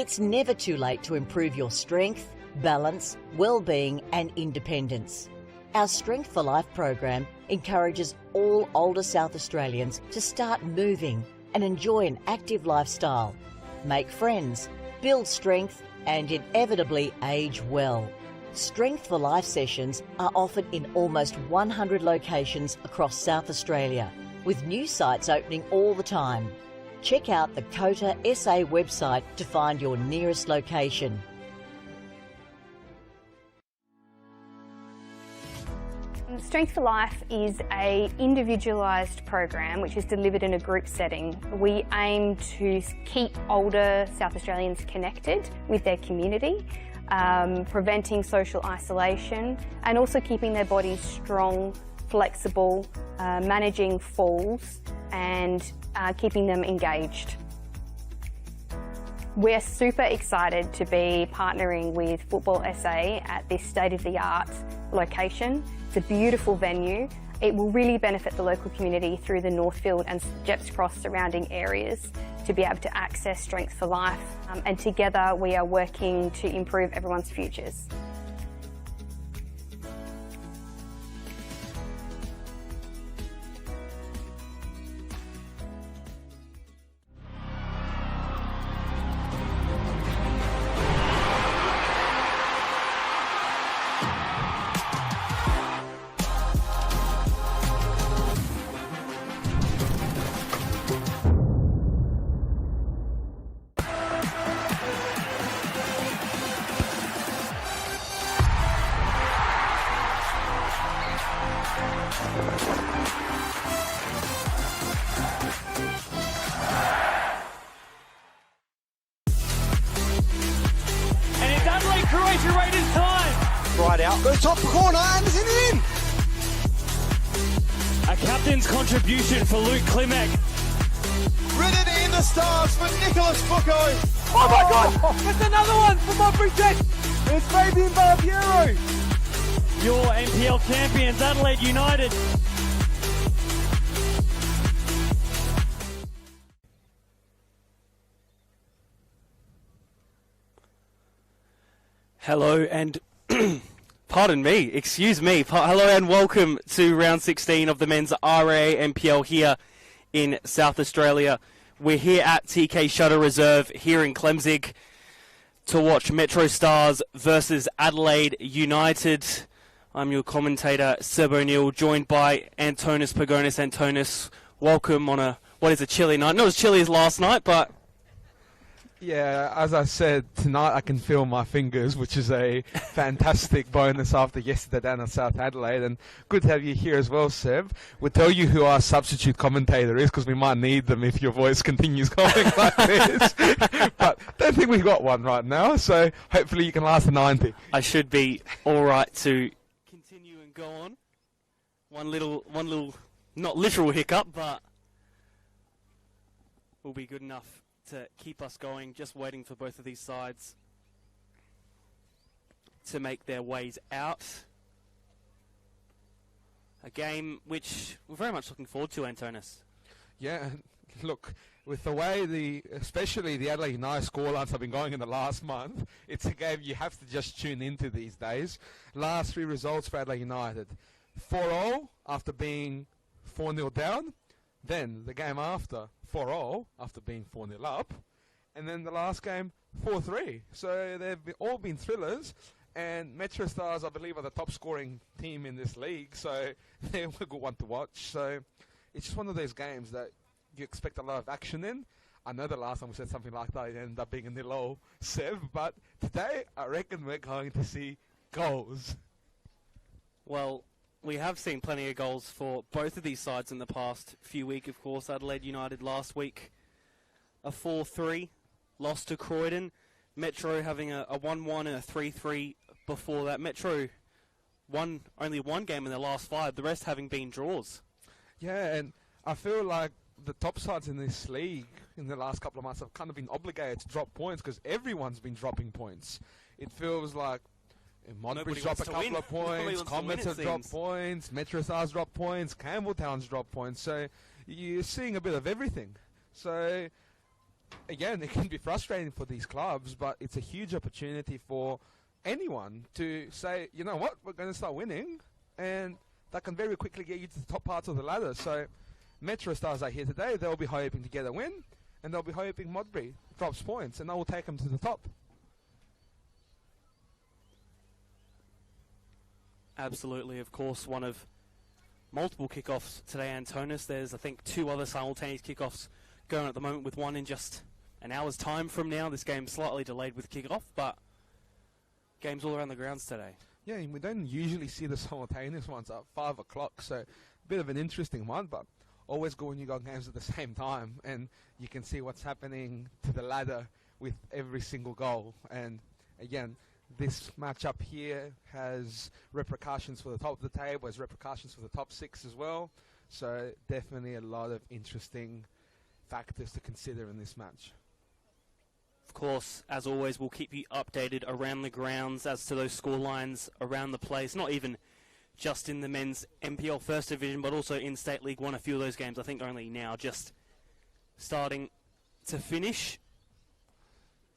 It's never too late to improve your strength, balance, well-being and independence. Our Strength for Life program encourages all older South Australians to start moving and enjoy an active lifestyle, make friends, build strength and inevitably age well. Strength for Life sessions are offered in almost 100 locations across South Australia, with new sites opening all the time. Check out the COTA SA website to find your nearest location. Strength for Life is an individualised program which is delivered in a group setting. We aim to keep older South Australians connected with their community, preventing social isolation and also keeping their bodies strong, flexible, managing falls and keeping them engaged. We're super excited to be partnering with Football SA at this state-of-the-art location. It's a beautiful venue. It will really benefit the local community through the Northfield and Jepps Cross surrounding areas to be able to access Strength for Life. And together we are working to improve everyone's futures. Go top corner, Anderson in! A captain's contribution for Luke Klimek. Ridden in the stars for Nicholas Bucco. Oh my God! That's another one for my Bridget! It's Fabian Barbiero! Your NPL champions, Adelaide United. Hello and pardon me, excuse me. Hello and welcome to round 16 of the men's RA NPL here in South Australia. We're here at TK Shutter Reserve here in Clemzig to watch MetroStars versus Adelaide United. I'm your commentator, Seb O'Neill, joined by Antonis Pagonis. Antonis, welcome on a chilly night. Not as chilly as last night, but... Yeah, as I said, tonight I can feel my fingers, which is a fantastic bonus after yesterday down in South Adelaide. And good to have you here as well, Seb. We'll tell you who our substitute commentator is, because we might need them if your voice continues going like this. But don't think we've got one right now, so hopefully you can last the 90. I should be all right to continue and go on. One little, not literal hiccup, but will be good enough to keep us going. Just waiting for both of these sides to make their ways out. A game which we're very much looking forward to, Antonis. Yeah, look, with the way especially the Adelaide United scorelines have been going in the last month, it's a game you have to just tune into these days. Last three results for Adelaide United: 4-0 after being 4-0 down. Then the game after, 4-0 after being 4-0 up. And then the last game, 4-3. So they've all been thrillers. And MetroStars, I believe, are the top scoring team in this league. So they're a good one to watch. So it's just one of those games that you expect a lot of action in. I know the last time we said something like that, it ended up being a 0-0 Sev. But today, I reckon we're going to see goals. Well, we have seen plenty of goals for both of these sides in the past few weeks, of course. Adelaide United last week, a 4-3 loss to Croydon. Metro having a 1-1 and a 3-3 before that. Metro won only one game in their last five, the rest having been draws. Yeah, and I feel like the top sides in this league in the last couple of months have kind of been obligated to drop points because everyone's been dropping points. It feels like Montbridge dropped a couple of points, Comets have dropped points, MetroStars dropped points, Campbelltown's dropped points. So you're seeing a bit of everything. So again, it can be frustrating for these clubs, but it's a huge opportunity for anyone to say, you know what, we're going to start winning, and that can very quickly get you to the top parts of the ladder. So MetroStars are here today. They'll be hoping to get a win, and they'll be hoping Modbury drops points, and that will take them to the top. Absolutely, of course, one of multiple kickoffs today, Antonis. There's, I think, 2 other simultaneous kickoffs going at the moment, with one in just an hour's time from now. This game's slightly delayed with kickoff, but games all around the grounds today. Yeah, and we don't usually see the simultaneous ones at 5 o'clock, so a bit of an interesting one, but always good when you got games at the same time, and you can see what's happening to the ladder with every single goal. And again, this matchup here has repercussions for the top of the table, has repercussions for the top 6 as well, so definitely a lot of interesting factors to consider in this match. Of course, as always, we'll keep you updated around the grounds as to those score lines around the place, not even just in the men's MPL First Division, but also in State League 1. A few of those games, I think, only now just starting to finish.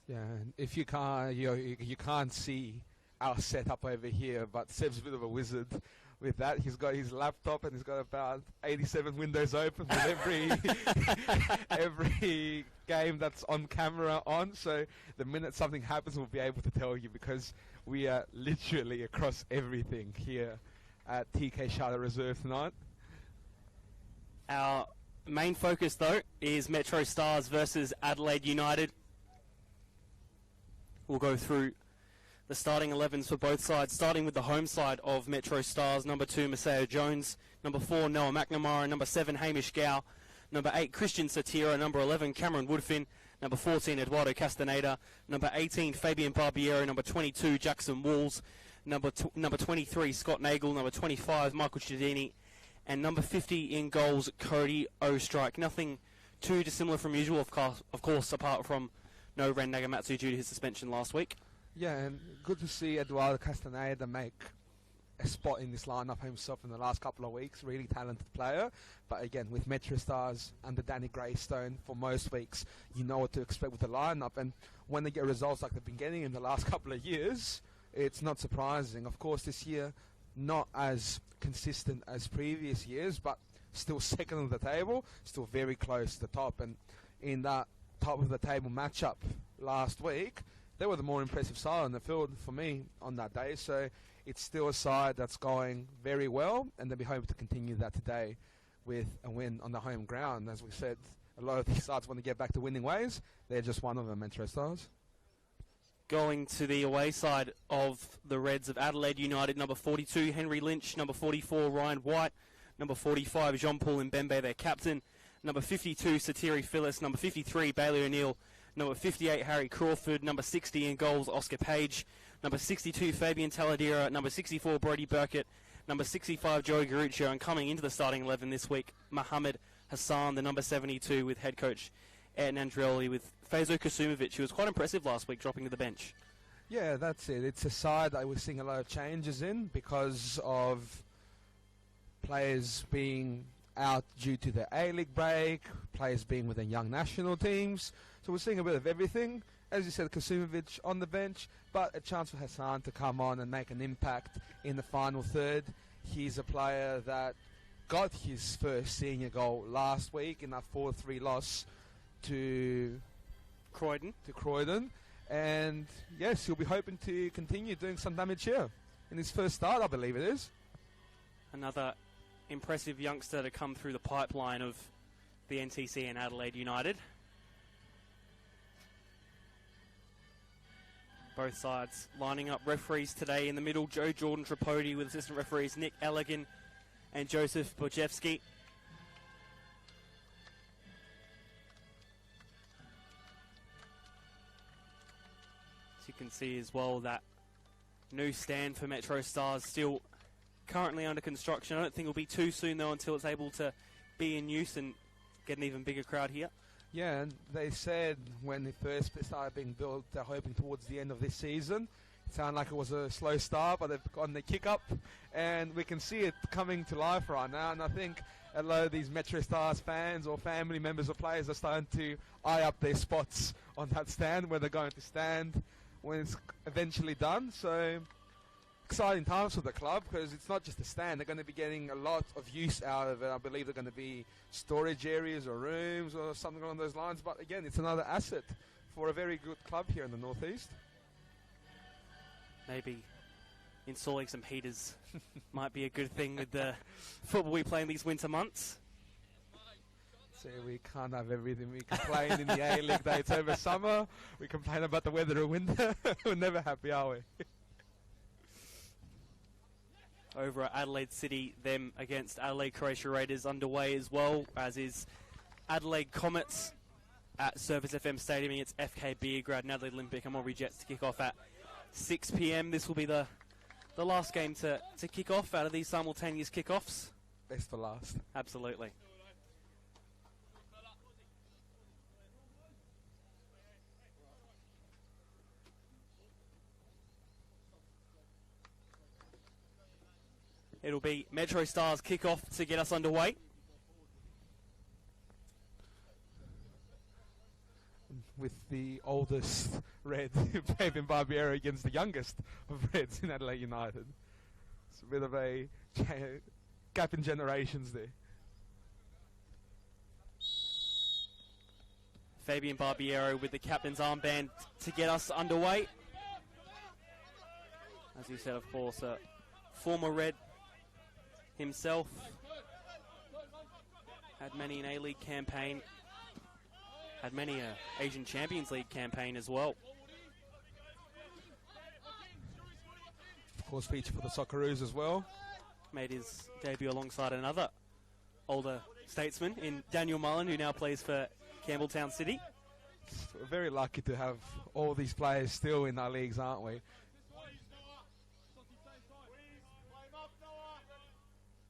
Yeah, and if you can't see our setup over here, but Seb's a bit of a wizard with that. He's got his laptop and he's got about 87 windows open with every game that's on camera on. So the minute something happens, we'll be able to tell you, because we are literally across everything here at TK Charter Reserve tonight. Our main focus, though, is MetroStars versus Adelaide United. We'll go through the starting 11s for both sides, starting with the home side of MetroStars. Number 2, Maseo Jones. Number 4, Noah McNamara. Number 7, Hamish Gow. Number 8, Christian Satira. Number 11, Cameron Woodfin. Number 14, Eduardo Castaneda. Number 18, Fabian Barbiero. Number 22, Jackson Walls. Number 23, Scott Nagel. Number 25, Michael Chidini. And number 50 in goals, Cody Ostrike. Nothing too dissimilar from usual, of course, apart from no Ren Nagamatsu due to his suspension last week. Yeah, and good to see Eduardo Castaneda make a spot in this lineup himself in the last couple of weeks. Really talented player. But again, with MetroStars under Danny Greystone for most weeks, you know what to expect with the lineup. And when they get results like they've been getting in the last couple of years, it's not surprising. Of course, this year, not as consistent as previous years, but still second on the table, still very close to the top. And in that top of the table matchup last week, they were the more impressive side on the field for me on that day. So it's still a side that's going very well, and they'll be hoping to continue that today with a win on the home ground. As we said, a lot of these sides want to get back to winning ways. They're just one of them, MetroStars. Going to the away side of the Reds of Adelaide United, number 42, Henry Lynch. Number 44, Ryan White. Number 45, Jean-Paul Mbembe, their captain. Number 52, Satiri Phyllis. Number 53, Bailey O'Neill. Number 58, Harry Crawford. Number 60 in goals, Oscar Page. Number 62, Fabian Taladera. Number 64, Brody Burkett. Number 65, Joey Garuccio. And coming into the starting 11 this week, Mohamed Hassan, the number 72, with head coach Ed Andrioli, with Fazo Kasumovic, who was quite impressive last week, dropping to the bench. Yeah, that's it. It's a side that we're seeing a lot of changes in because of players being out due to the A-League break, players being with the young national teams. So we're seeing a bit of everything. As you said, Kasumovic on the bench, but a chance for Hassan to come on and make an impact in the final third. He's a player that got his first senior goal last week in that 4-3 loss to Croydon. And yes, he'll be hoping to continue doing some damage here in his first start, I believe it is. Another impressive youngster to come through the pipeline of the NTC and Adelaide United. Both sides lining up referees today. In the middle, Joe Jordan Tripodi with assistant referees Nick Elligan and Joseph Bojewski. As you can see as well, that new stand for MetroStars still currently under construction. I don't think it'll be too soon though until it's able to be in use and get an even bigger crowd here. Yeah, and they said when it first started being built, they're hoping towards the end of this season. Sound like it was a slow start, but they've gotten the kick up, and we can see it coming to life right now. And I think a lot of these MetroStars fans or family members of players are starting to eye up their spots on that stand, where they're going to stand when it's eventually done. So exciting times for the club, because it's not just a stand. They're going to be getting a lot of use out of it. I believe they're going to be storage areas or rooms or something along those lines. But again, it's another asset for a very good club here in the Northeast. Maybe installing some heaters might be a good thing with the football we play in these winter months. So we can't have everything. We complain in the A-League that it's over summer. We complain about the weather in winter. We're never happy, are we? Over at Adelaide City, them against Adelaide Croatia Raiders underway as well, as is Adelaide Comets at Service FM Stadium against FK Beergrad and Adelaide Olympic and Mulberry Jets to kick off at 6 p.m. This will be the last game to kick off out of these simultaneous kickoffs. Best for last. Absolutely. It'll be MetroStars kickoff to get us underway. With the oldest Red, Fabian Barbiero, against the youngest of Reds in Adelaide United. It's a bit of a gap in generations there. Fabian Barbiero with the captain's armband to get us underway. As you said, of course, a former Red himself. Had many an A-League campaign. Had many a Asian Champions League campaign as well. Of course, feature for the Socceroos as well. Made his debut alongside another older statesman in Daniel Mullen, who now plays for Campbelltown City. We're very lucky to have all these players still in our leagues, aren't we?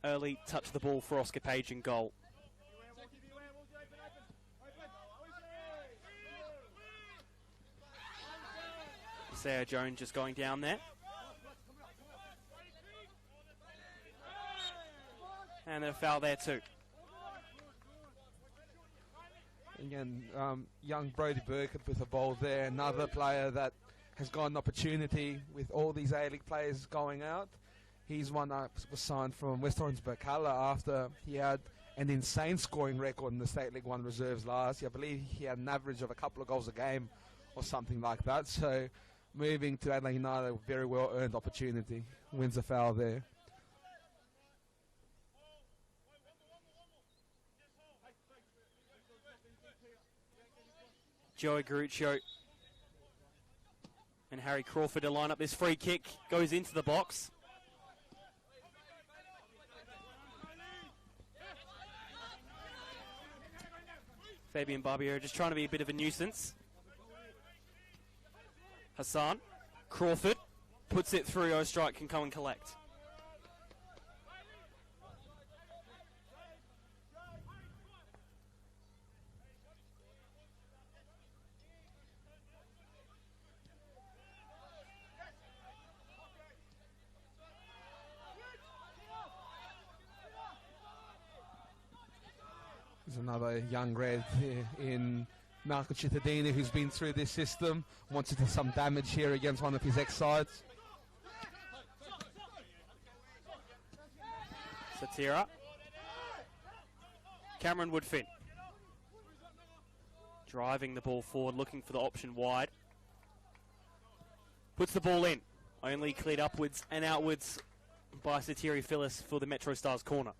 Early touch of the ball for Oscar Page in goal. Sarah Jones just going down there. And a foul there too. Again, young Brody Burkett with a ball there. Another player that has got an opportunity with all these A-League players going out. He's one that was signed from West Orange Bacala after he had an insane scoring record in the State League 1 reserves last year. I believe he had an average of a couple of goals a game or something like that. So moving to Adelaide United, a very well-earned opportunity. Wins a foul there. Joey Garuccio and Harry Crawford to line up this free kick. Goes into the box. Fabian Barbiero just trying to be a bit of a nuisance. Hassan, Crawford, puts it through. Ostrike can come and collect. There's another young Red in Marco Cittadini, who's been through this system, wants to do some damage here against one of his ex-sides. Satira. Cameron Woodfin. Driving the ball forward, looking for the option wide. Puts the ball in. Only cleared upwards and outwards by Satiri Phyllis for the MetroStars corner.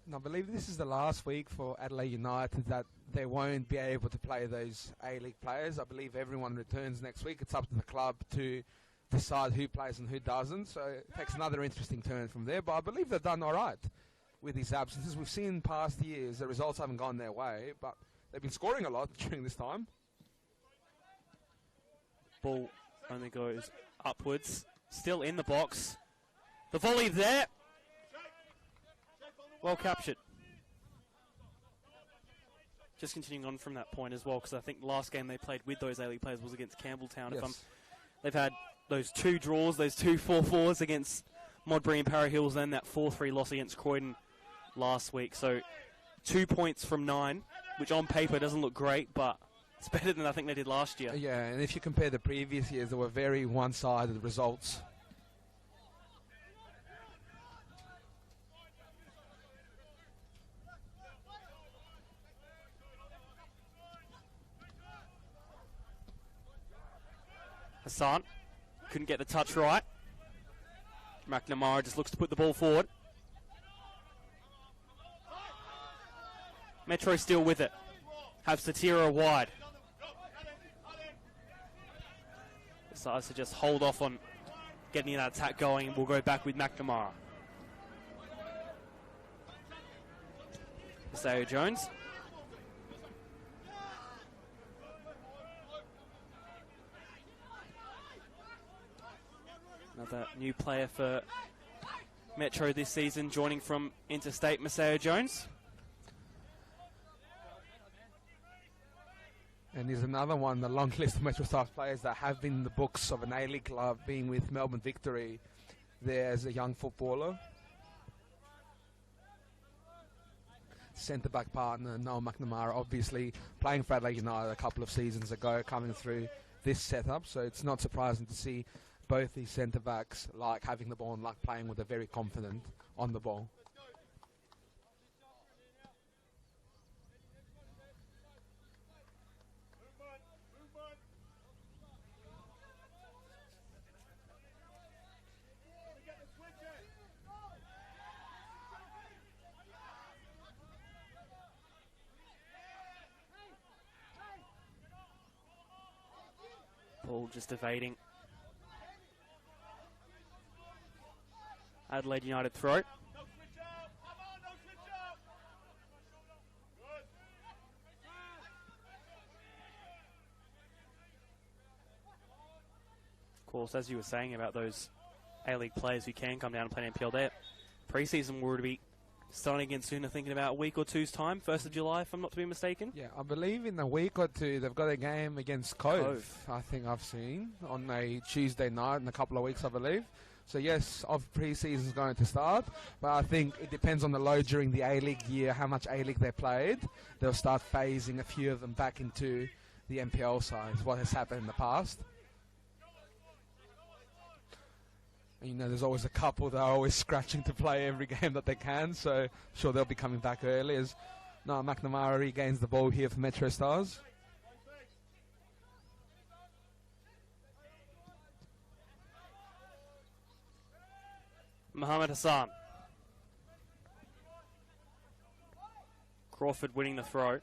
And I believe this is the last week for Adelaide United that they won't be able to play those A-League players. I believe everyone returns next week. It's up to the club to decide who plays and who doesn't. So it takes another interesting turn from there. But I believe they've done all right with these absences. We've seen in past years the results haven't gone their way, but they've been scoring a lot during this time. Ball only goes upwards. Still in the box. The volley there. Well captured. just continuing on from that point as well, because I think the last game they played with those A-League players was against Campbelltown. Yes. They've had those 2 draws, those 2 4-4s against Modbury and Para Hills, then that 4-3 loss against Croydon last week. So 2 points from 9, which on paper doesn't look great, but it's better than I think they did last year. Yeah, and if you compare the previous years, they were very one-sided results. Hassan couldn't get the touch right. McNamara just looks to put the ball forward. Metro still with it. Have Satira wide. Decides to just hold off on getting that attack going, and we'll go back with McNamara. Isaiah Jones. Another new player for Metro this season, joining from Interstate, Maseo Jones. And there's another one, the long list of MetroStars players that have been in the books of an A-League club, being with Melbourne Victory there as a young footballer. Centre-back partner, Noel McNamara, obviously playing for Adelaide United a couple of seasons ago, coming through this setup, so it's not surprising to see both these centre-backs like having the ball and like playing with a very confident on the ball. Ball just evading. Adelaide United throw. Of course, as you were saying about those A-League players who can come down and play NPL there, pre-season will be starting again soon. I'm thinking about a week or two's time, 1st of July, if I'm not to be mistaken. Yeah, I believe in a week or two they've got a game against Cove. I think I've seen on a Tuesday night in a couple of weeks, I believe. So yes, pre-season is going to start, but I think it depends on the load during the A-League year, how much A-League they played. They'll start phasing a few of them back into the NPLSA, is what has happened in the past. And, you know, there's always a couple that are always scratching to play every game that they can, so sure they'll be coming back early as McNamara regains the ball here for MetroStars. Mohammed Hassan. Crawford winning the throw.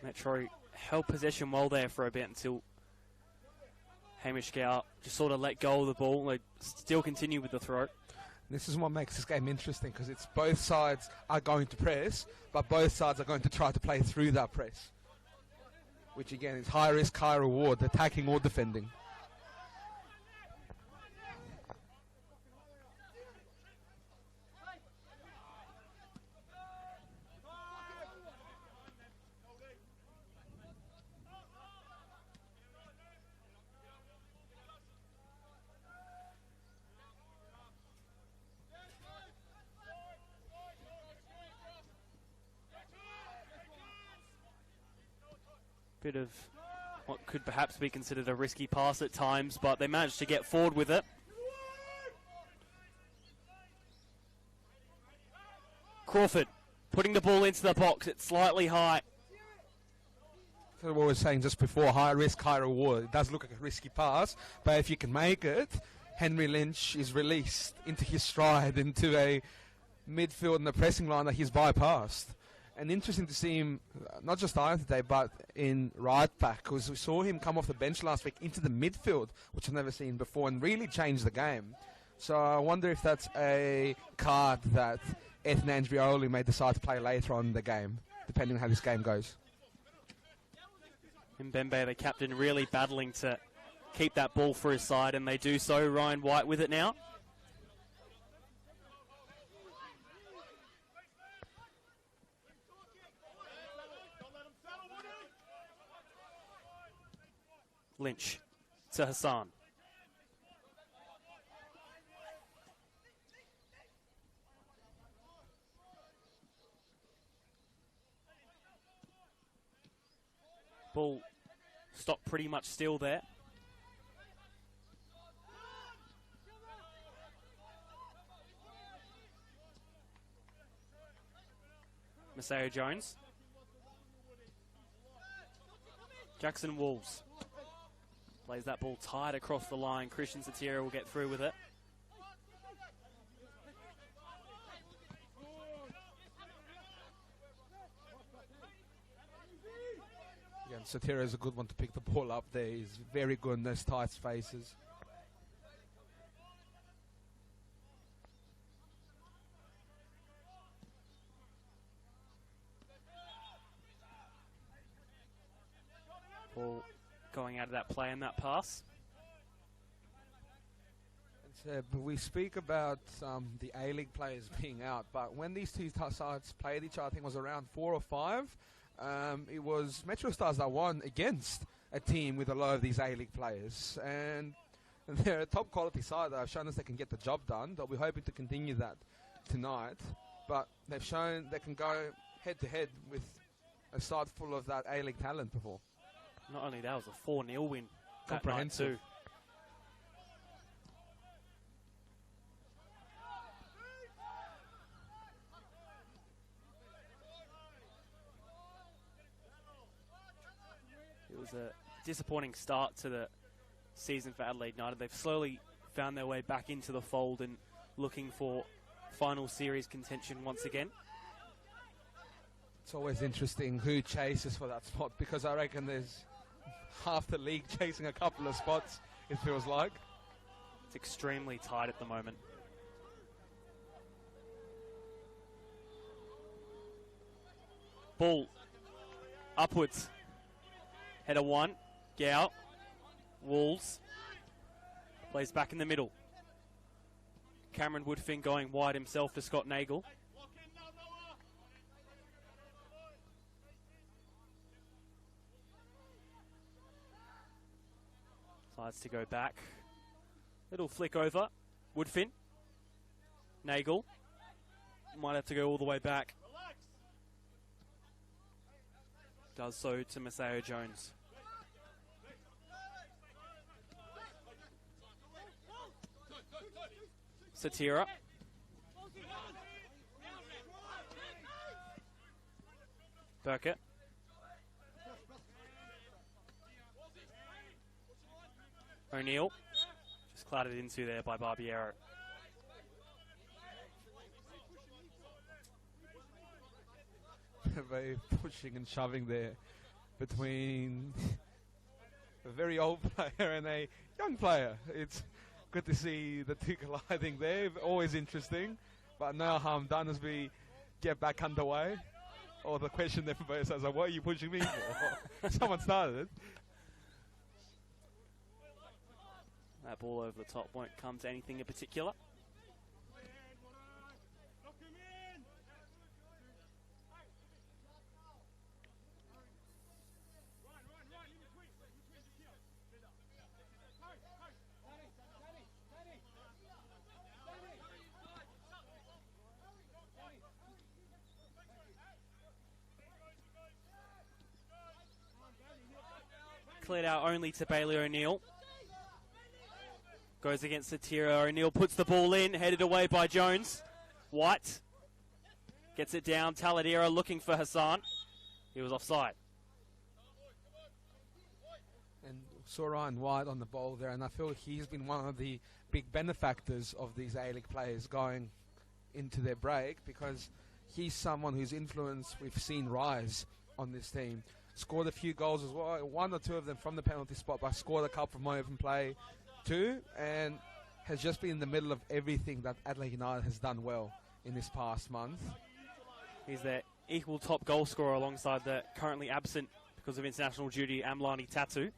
Metro held possession well there for a bit until Hamish Gow just sort of let go of the ball. They still continue with the throw. This is what makes this game interesting, because it's both sides are going to press, but both sides are going to try to play through that press, which again is high risk, high reward, attacking or defending. Bit of what could perhaps be considered a risky pass at times, but they managed to get forward with it. Crawford putting the ball into the box. It's slightly high. what we were saying just before, high risk, high reward. It does look like a risky pass, but if you can make it, Henry Lynch is released into his stride, into a midfield and a pressing line that he's bypassed. And interesting to see him, not just iron today, but in right back, because we saw him come off the bench last week into the midfield, which I've never seen before, and really changed the game. So I wonder if that's a card that Ethan Andrioli may decide to play later on in the game, depending on how this game goes. Mbembe, the captain, really battling to keep that ball for his side, and they do so. Ryan White with it now. Lynch to Hassan. Ball stopped pretty much still there. Maseo Jones. Jackson Wolves plays that ball tight across the line. Christian Satira will get through with it. Yeah, and Satira is a good one to pick the ball up there. He's very good in those tight spaces. Ball going out of that play and that pass. We speak about the A-League players being out, but when these two sides played each other, I think it was around 4 or 5, it was MetroStars that won against a team with a lot of these A-League players. And they're a top quality side that have shown us they can get the job done. They'll be hoping to continue that tonight. But they've shown they can go head-to-head with a side full of that A-League talent before. Not only that, it was a 4-0 win. Comprehensive. It was a disappointing start to the season for Adelaide United. They've slowly found their way back into the fold and looking for final series contention once again. It's always interesting who chases for that spot, because I reckon there's half the league chasing a couple of spots, it feels like. It's extremely tight at the moment. Ball upwards. Header one. Gow. Wolves. Plays back in the middle. Cameron Woodfin going wide himself to Scott Nagel. Decides to go back. Little flick over. Woodfin. Nagel. Might have to go all the way back. Does so to Maseo Jones. Satira. Burkett. O'Neill. Just clattered into there by Barbiero. Very pushing and shoving there between a very old player and a young player. It's good to see the two colliding there. Always interesting, but no harm done as we get back underway. Or the question there for both sides, like, what are you pushing me for? Someone started it. That ball over the top won't come to anything in particular. Cleared out only to Bailey O'Neill. Goes against Satira. O'Neill puts the ball in, headed away by Jones. White gets it down. Taladera looking for Hassan. He was offside. saw Ryan White on the ball there, and I feel he's been one of the big benefactors of these A-League players going into their break, because he's someone whose influence we've seen rise on this team. Scored a few goals as well, 1 or 2 of them from the penalty spot, but scored a couple from open play too, and has just been in the middle of everything that Adelaide United has done well in this past month. He's their equal top goal scorer alongside the currently absent because of international duty Amlani Tatu.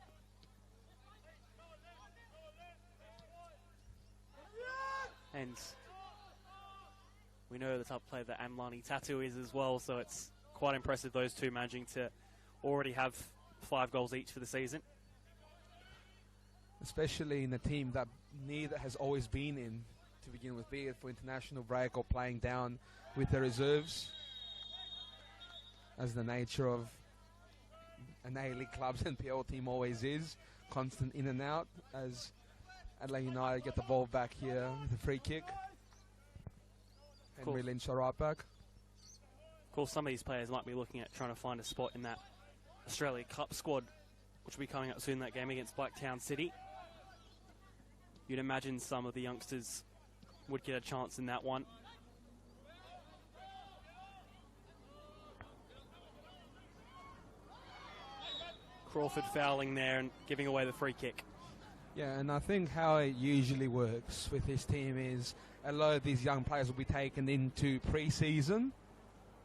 And we know the type of player that Amlani Tatu is as well, so it's quite impressive those two managing to already have 5 goals each for the season. Especially in a team that neither has always been in to begin with, be it for international break or playing down with the reserves, as the nature of an A-League club's NPL team always is, constant in and out, as Adelaide United get the ball back here with a free kick. Henry Lynch are right back. Of course, some of these players might be looking at trying to find a spot in that Australia Cup squad, which will be coming up soon, that game against Blacktown City. You'd imagine some of the youngsters would get a chance in that one. Crawford fouling there and giving away the free kick. Yeah, and I think how it usually works with this team is a lot of these young players will be taken into pre-season.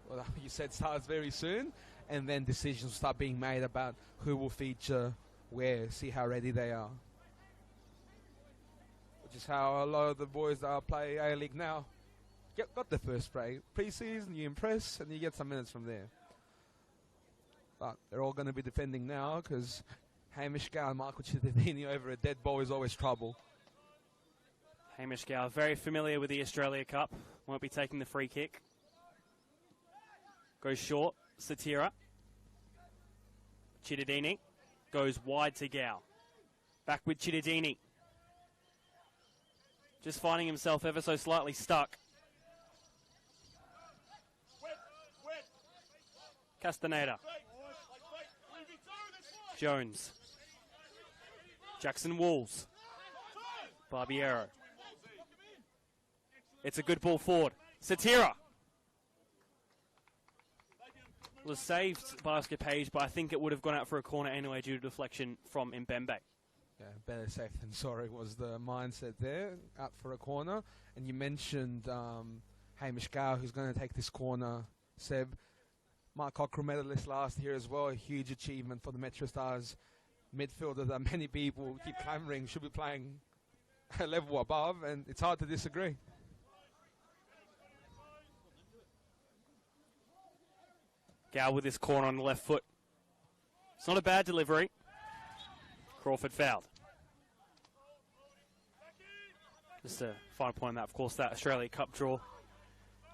Well, you said starts very soon, and then decisions will start being made about who will feature where, see how ready they are. Which is how a lot of the boys that play A-League now got the first break. Pre-season, you impress, and you get some minutes from there. But they're all going to be defending now, because Hamish Gow and Michael Chittadini over a dead ball is always trouble. Hamish Gow, very familiar with the Australia Cup, won't be taking the free kick. Goes short, Satira. Chittadini goes wide to Gow. Back with Chittadini. Just finding himself ever so slightly stuck. Castaneda. Jones. Jackson Walls. Barbiero. It's a good ball forward. Satira. Was saved by Oscar Page, but I think it would have gone out for a corner anyway due to deflection from Mbembe. Yeah, better safe than sorry was the mindset there, out for a corner. And you mentioned Hamish Gow, who's going to take this corner. Seb, Mark Cockrell medalist last year as well, a huge achievement for the MetroStars midfielder that many people keep clamouring should be playing a level above, and it's hard to disagree. Gow with this corner on the left foot. It's not a bad delivery. Crawford fouled. Just a final point on that, of course, that Australia Cup draw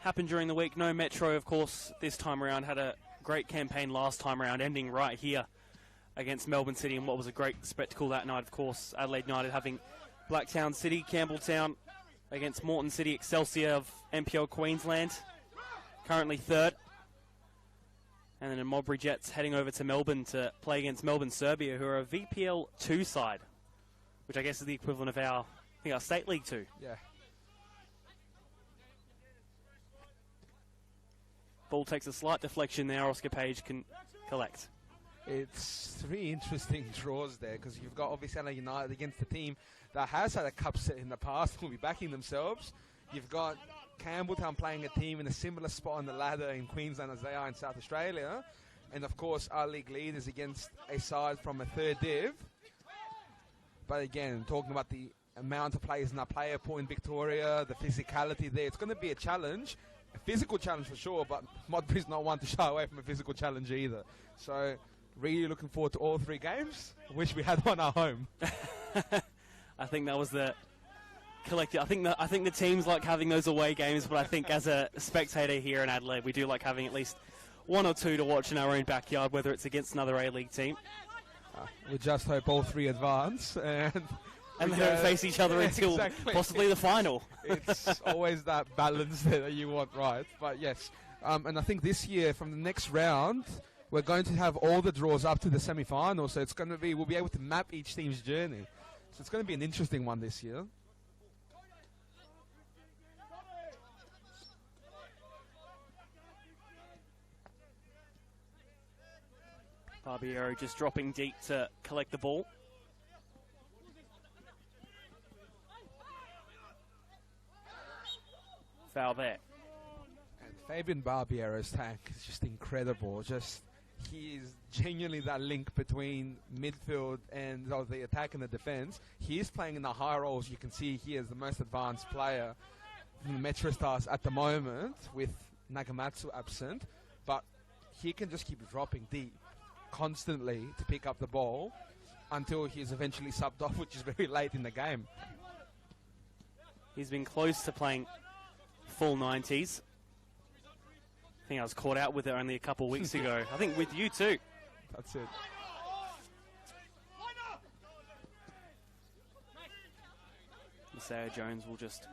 happened during the week. No Metro, of course, this time around. Had a great campaign last time around, ending right here against Melbourne City in what was a great spectacle that night, of course. Adelaide United having Blacktown City, Campbelltown against Moreton City Excelsior of NPL Queensland, currently third. And then the Modbury Jets heading over to Melbourne to play against Melbourne Serbia, who are a VPL 2 side, which I guess is the equivalent of our State League 2. Yeah. Ball takes a slight deflection there. Oscar Page can collect. It's 3 interesting draws there, because you've got obviously Adelaide United against the team that has had a cup set in the past, will be backing themselves. You've got Campbelltown playing a team in a similar spot on the ladder in Queensland as they are in South Australia. And of course our league leaders against a side from a third div. But again, talking about the amount of players in our player pool in Victoria, the physicality there, it's going to be a challenge. A physical challenge for sure, but Modbury's not one to shy away from a physical challenge either. So really looking forward to all 3 games. Wish we had one at home. I think that was the collective. I think the teams like having those away games, but I think as a spectator here in Adelaide, we do like having at least 1 or 2 to watch in our own backyard, whether it's against another A-League team. We just hope all 3 advance and they don't face each other until possibly the final. It's always that balance there that you want, right? But yes, and I think this year from the next round, we're going to have all the draws up to the semi-final, so it's going to be, we'll be able to map each team's journey. So it's going to be an interesting one this year. Barbiero just dropping deep to collect the ball. Foul there. And Fabian Barbiero's tank is just incredible. He is genuinely that link between midfield and the attack and the defense. He is playing in the high roles. You can see he is the most advanced player in the MetroStars at the moment, with Nagamatsu absent. But he can just keep dropping deep constantly to pick up the ball until he's eventually subbed off, which is very late in the game. He's been close to playing full 90s. I think I was caught out with it only a couple of weeks ago. I think with you too. That's it. Isaiah Jones will just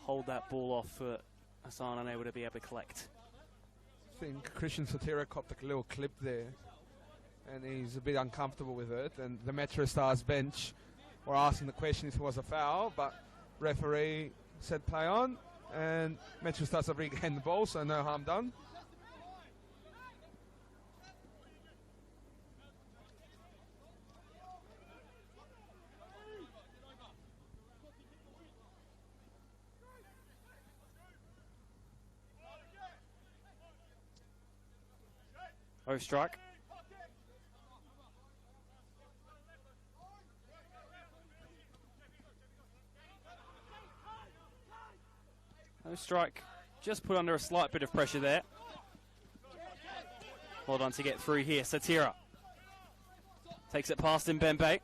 hold that ball off for Hassan, unable to be able to collect. I think Christian Sotira copped a little clip there, and he's a bit uncomfortable with it. And the MetroStars bench were asking the question if it was a foul, but referee said play on, and MetroStars have regained the ball, so no harm done. Oh, strike. No strike. Just put under a slight bit of pressure there. Hold on to get through here. Satira takes it past Mbembe.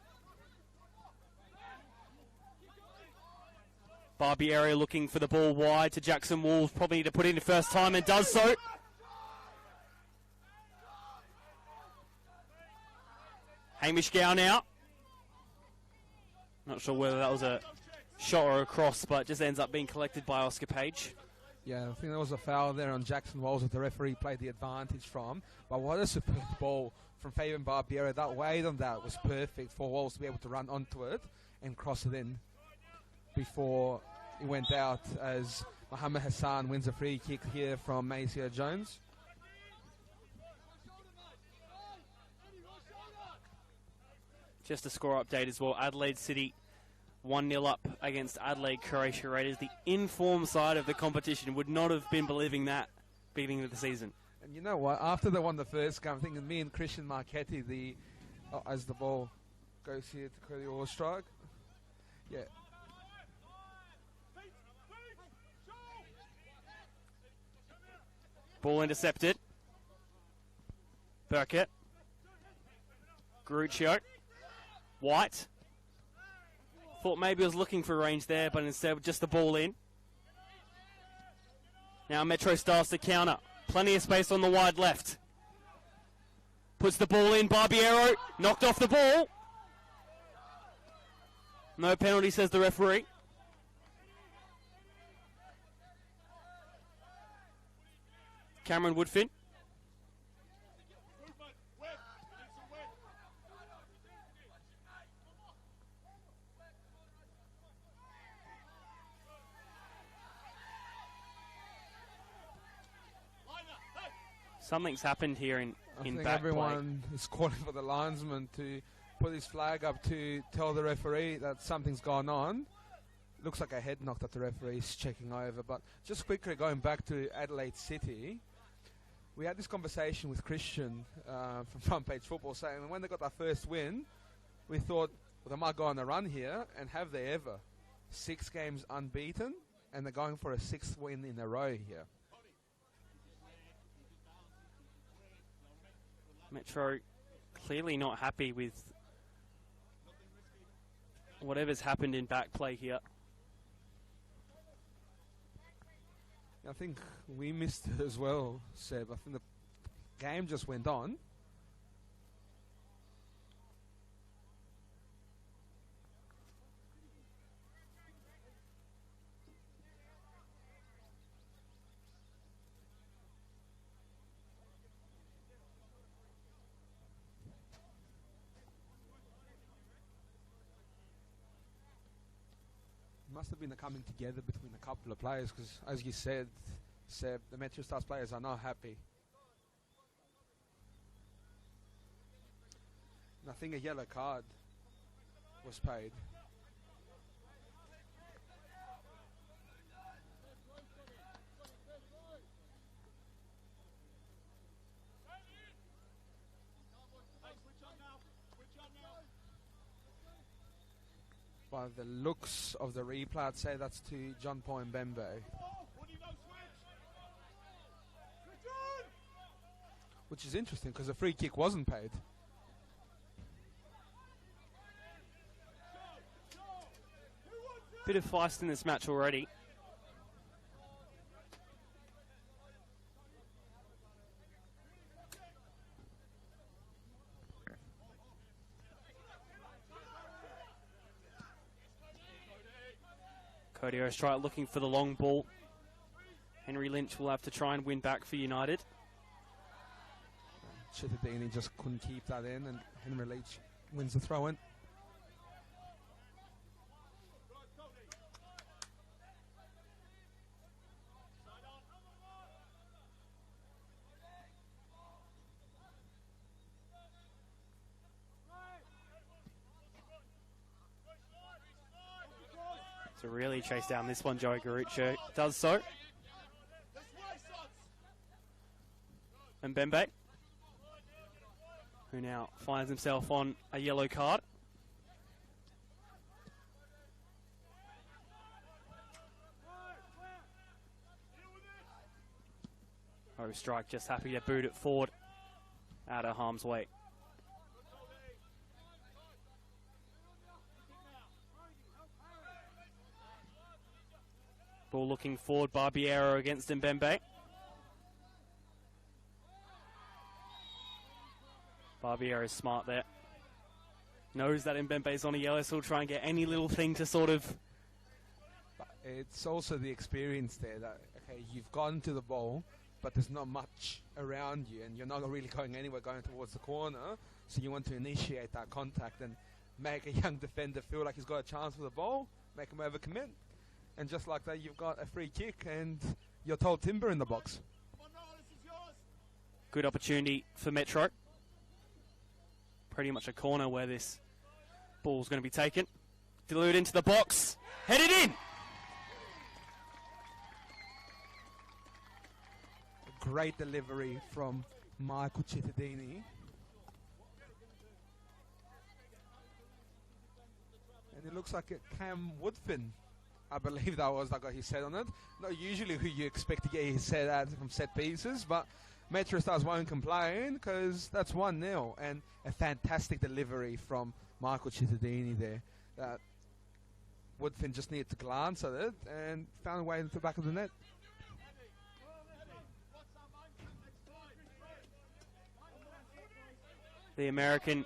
Barbiero looking for the ball wide to Jackson Wolves. Probably need to put in the first time and does so. Hamish Gow now. Not sure whether that was a shot or a cross, but just ends up being collected by Oscar Page. Yeah, I think there was a foul there on Jackson Walls that the referee played the advantage from. But what a superb ball from Fabian Barbiero. That weight on that was perfect for Walls to be able to run onto it and cross it in before it went out, as Mohamed Hassan wins a free kick here from Maceo Jones. Just a score update as well. Adelaide City 1-0 up against Adelaide Croatia Raiders. The in-form side of the competition. Would not have been believing that beginning of the season. And you know what? After they won the first game, I'm thinking me and Christian Marchetti, as the ball goes here to clear the all strike. Yeah. Ball intercepted. Burkett. Gruccio. White. Thought maybe was looking for range there, but instead just the ball in. Now MetroStars to counter. Plenty of space on the wide left. Puts the ball in. Barbiero knocked off the ball. No penalty, says the referee. Cameron Woodfin. Something's happened here in I think back everyone is calling for the linesman to put his flag up to tell the referee that something's gone on. Looks like a head knock that the referee is checking over. But just quickly going back to Adelaide City, we had this conversation with Christian from Front Page Football, saying when they got their first win, we thought, well, they might go on a run here, and have they ever? 6 games unbeaten, and they're going for a 6th win in a row here. Metro clearly not happy with whatever's happened in back play here. I think we missed it as well, Seb. I think the game just went on. Must have been a coming together between a couple of players because, as you said, Seb, the MetroStars players are not happy. And I think a yellow card was paid. By the looks of the replay, I'd say that's to John Paul Mbembe. Which is interesting because the free kick wasn't paid. Bit of feist in this match already. Cody O'Strite looking for the long ball. Henry Lynch will have to try and win back for United. Chittadini just couldn't keep that in, and Henry Lynch wins the throw-in. To really chase down this one, Joey Garuccio does so. And Mbembe, who now finds himself on a yellow card. O'Strite just happy to boot it forward out of harm's way. Ball looking forward, Barbiero against Mbembe. Barbiero's smart there. Knows that Mbembe's on a yellow, so he'll try and get any little thing to sort of... But it's also the experience there that, okay, you've gone to the ball, but there's not much around you, and you're not really going anywhere going towards the corner, so you want to initiate that contact and make a young defender feel like he's got a chance with the ball, make him overcommit. And just like that, you've got a free kick and you're told timber in the box. Good opportunity for Metro. Pretty much a corner where this ball's going to be taken. Dilute into the box. Headed in! A great delivery from Michael Chittadini. And it looks like a Cam Woodfin. I believe that was like what he said on it. Not usually who you expect to get his set at from set pieces, but MetroStars won't complain because that's 1-0 and a fantastic delivery from Michael Chittadini there. That Woodfin just needed to glance at it and found a way into the back of the net. The American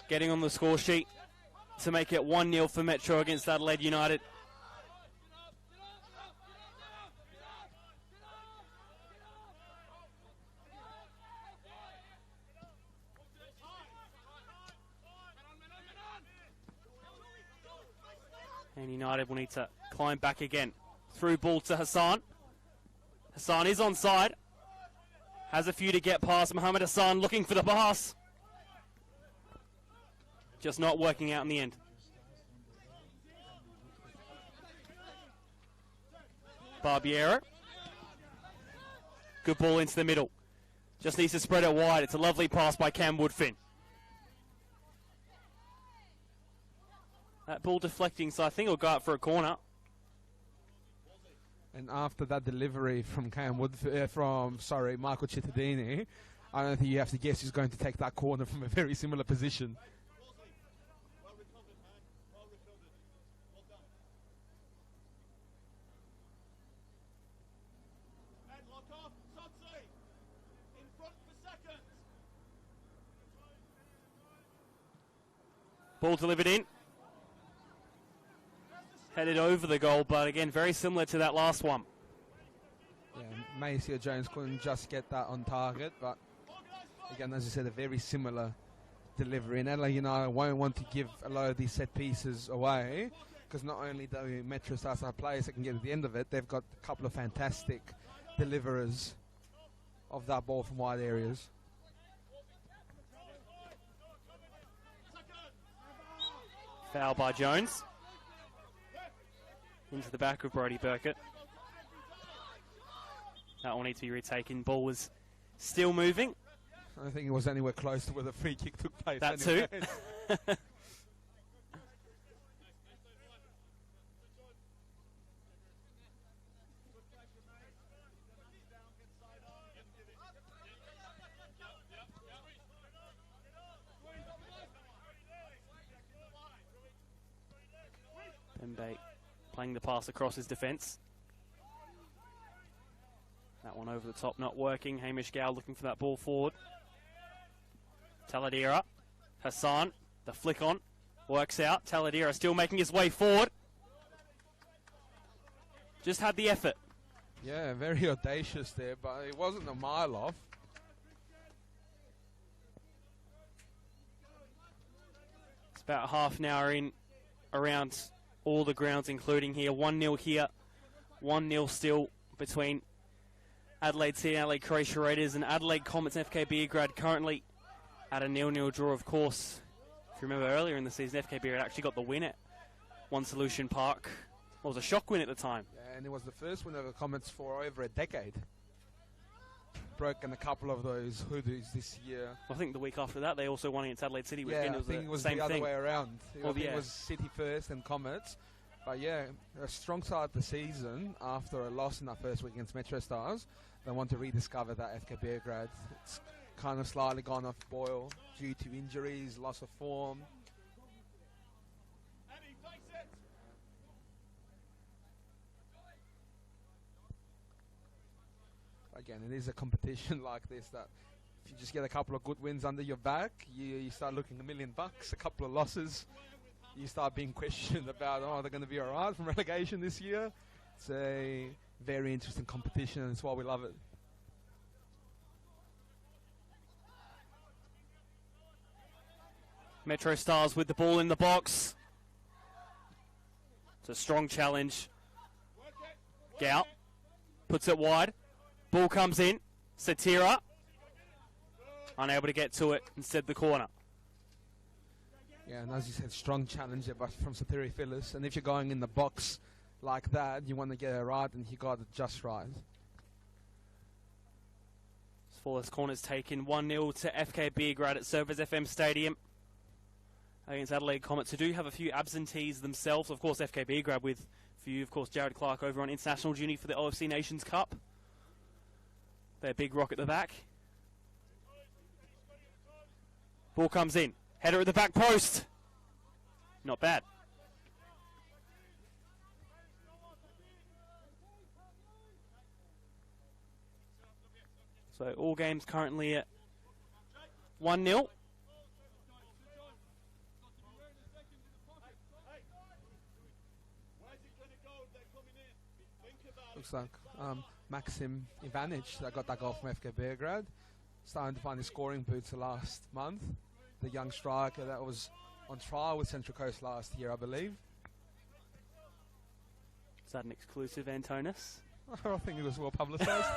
getting on the score sheet to make it 1-0 for Metro against Adelaide United. And United will need to climb back again. Through ball to Hassan. Hassan is onside. Has a few to get past. Mohamed Hassan looking for the pass. Just not working out in the end. Barbiero. Good ball into the middle. Just needs to spread it wide. It's a lovely pass by Cam Woodfin. That ball deflecting, so I think it'll go out for a corner. And after that delivery from Michael Chittadini, I don't think you have to guess who's going to take that corner from a very similar position. Ball delivered in. Headed over the goal, but again, very similar to that last one. Yeah, Maceo Jones couldn't just get that on target, but again, as you said, a very similar delivery. And Adelaide United won't want to give a lot of these set pieces away, because not only do MetroStars have players that can get at the end of it, they've got a couple of fantastic deliverers of that ball from wide areas. Foul by Jones. Into the back of Brodie Burkett. That will need to be retaken. Ball was still moving. I don't think it was anywhere close to where the free kick took place. That anyway. too. Pembe playing the pass across his defence. That one over the top not working. Hamish Gow looking for that ball forward. Taladera. Hassan. The flick on. Works out. Taladera still making his way forward. Just had the effort. Yeah, very audacious there, but it wasn't a mile off. It's about half an hour in around all the grounds, including here. 1-0 here. 1-0 still between Adelaide City and Adelaide Croatia Raiders, and Adelaide Comets and FK Beograd currently at a 0-0 draw, of course. If you remember earlier in the season, FK Beograd actually got the win at One Solution Park. It was a shock win at the time. Yeah, and it was the first win over Comets for over a decade. Broken a couple of those hoodoos this year. I think the week after that, they also won against Adelaide City. Yeah, I think it was the other way around. Well, I think yeah. it was City first and Comets. But yeah, a strong start to the season after a loss in that first week against MetroStars. They want to rediscover that FK Beograd. It's kind of slightly gone off boil due to injuries, loss of form. Again, it is a competition like this that if you just get a couple of good wins under your back, you start looking $1 million. A couple of losses, you start being questioned about, oh, they're going to be all right from relegation this year. It's a very interesting competition, and it's why we love it. MetroStars with the ball in the box. It's a strong challenge. Gout puts it wide. Ball comes in. Satira unable to get to it. Instead, the corner. Yeah, and as you said, strong challenge but from Satiri Phyllis. And if you're going in the box like that, you want to get it right, and he got it just right. Flawless corners taken. 1-0 to FK Beograd at Surfers FM Stadium against Adelaide Comets, who do have a few absentees themselves. Of course, FK Beograd with, for you, of course, Jared Clark over on international duty for the OFC Nations Cup. Their big rock at the back. Ball comes in. Header at the back post. Not bad. So all games currently at 1-0. Looks like Maxim Ivanic that got that goal from FK Beograd. Starting to find his scoring boots the last month. The young striker that was on trial with Central Coast last year, I believe. Is that an exclusive, Antonis? I think it was well publicised.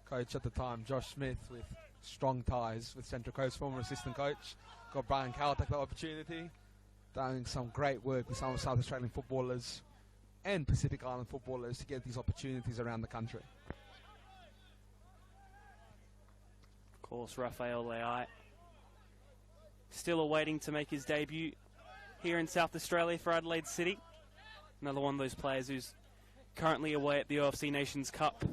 Coach at the time, Josh Smith, with strong ties with Central Coast, former assistant coach. Got Brian Cowell take the opportunity. Doing some great work with some of South Australian footballers and Pacific Island footballers to get these opportunities around the country. Of course, Rafael Leai still awaiting to make his debut here in South Australia for Adelaide City. Another one of those players who's currently away at the OFC Nations Cup.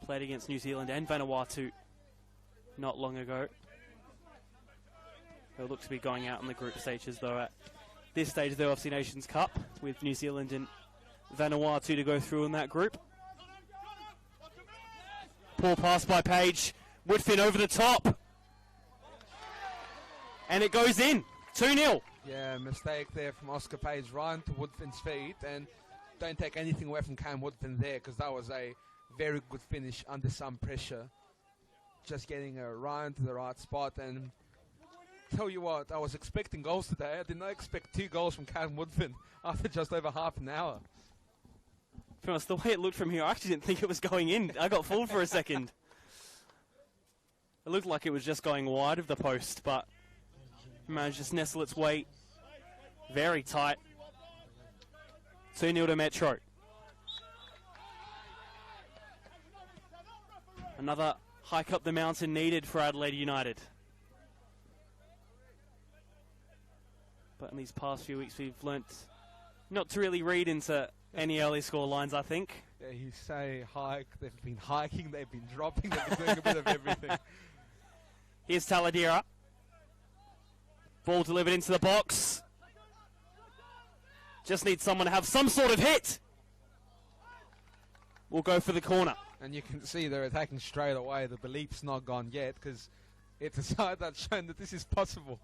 Played against New Zealand and Vanuatu not long ago. They'll look to be going out in the group stages, though, at this stage of the OFC Nations Cup, with New Zealand and Vanuatu to go through in that group. Poor pass by Page. Woodfin over the top. And it goes in. 2-0. Yeah, mistake there from Oscar Page, right into Woodfin's feet. And don't take anything away from Cam Woodfin there, because that was a very good finish under some pressure. just getting a run to the right spot. And tell you what, I was expecting goals today. I did not expect 2 goals from Cam Woodford after just over half an hour. To be honest, the way it looked from here, I actually didn't think it was going in. I got fooled for a second. It looked like it was just going wide of the post, but managed to nestle its way very tight. 2-0 to Metro. Another hike up the mountain needed for Adelaide United. But in these past few weeks, we've learnt not to really read into any early score lines, I think. Yeah, you say hike, they've been hiking, they've been dropping, they've been doing a bit of everything. Here's Taladera. Ball delivered into the box. Just needs someone to have some sort of hit. We'll go for the corner. And you can see they're attacking straight away. The belief's not gone yet because it's a side that's shown that this is possible.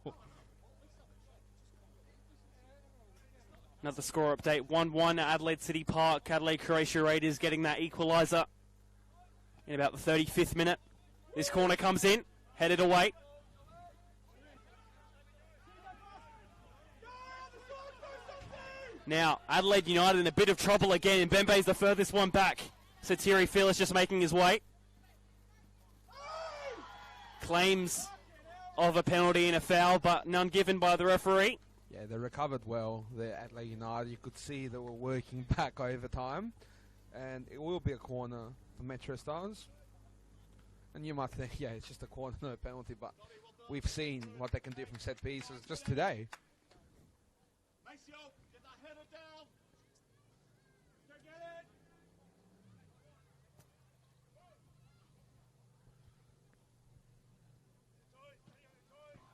Another score update, 1-1 at Adelaide City Park. Adelaide Croatia Raiders getting that equaliser in about the 35th minute. This corner comes in, headed away. Now, Adelaide United in a bit of trouble again, and Bembe's the furthest one back. Satiri Fearless just making his way. Claims of a penalty and a foul, but none given by the referee. Yeah, they recovered well there at Adelaide United. You could see they were working back over time. And it will be a corner for MetroStars. And you might think, yeah, it's just a corner, no penalty, but we've seen what they can do from set pieces just today.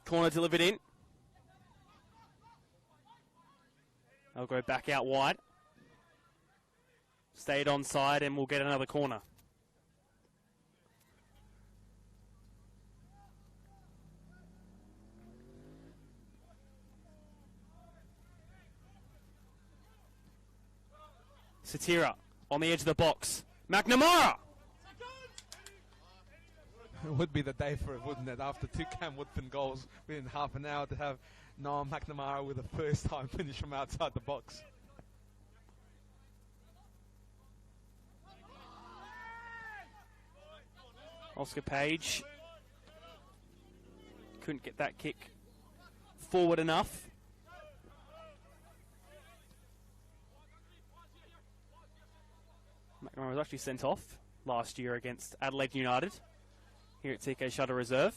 Corner delivered in. They'll go back out wide. Stayed onside and we'll get another corner. Satira on the edge of the box. McNamara! It would be the day for it, wouldn't it? After 2 Cam Woodford goals within half an hour to have Noah McNamara with a first-time finish from outside the box. Oscar Page couldn't get that kick forward enough. McNamara was actually sent off last year against Adelaide United here at TK Shutter Reserve.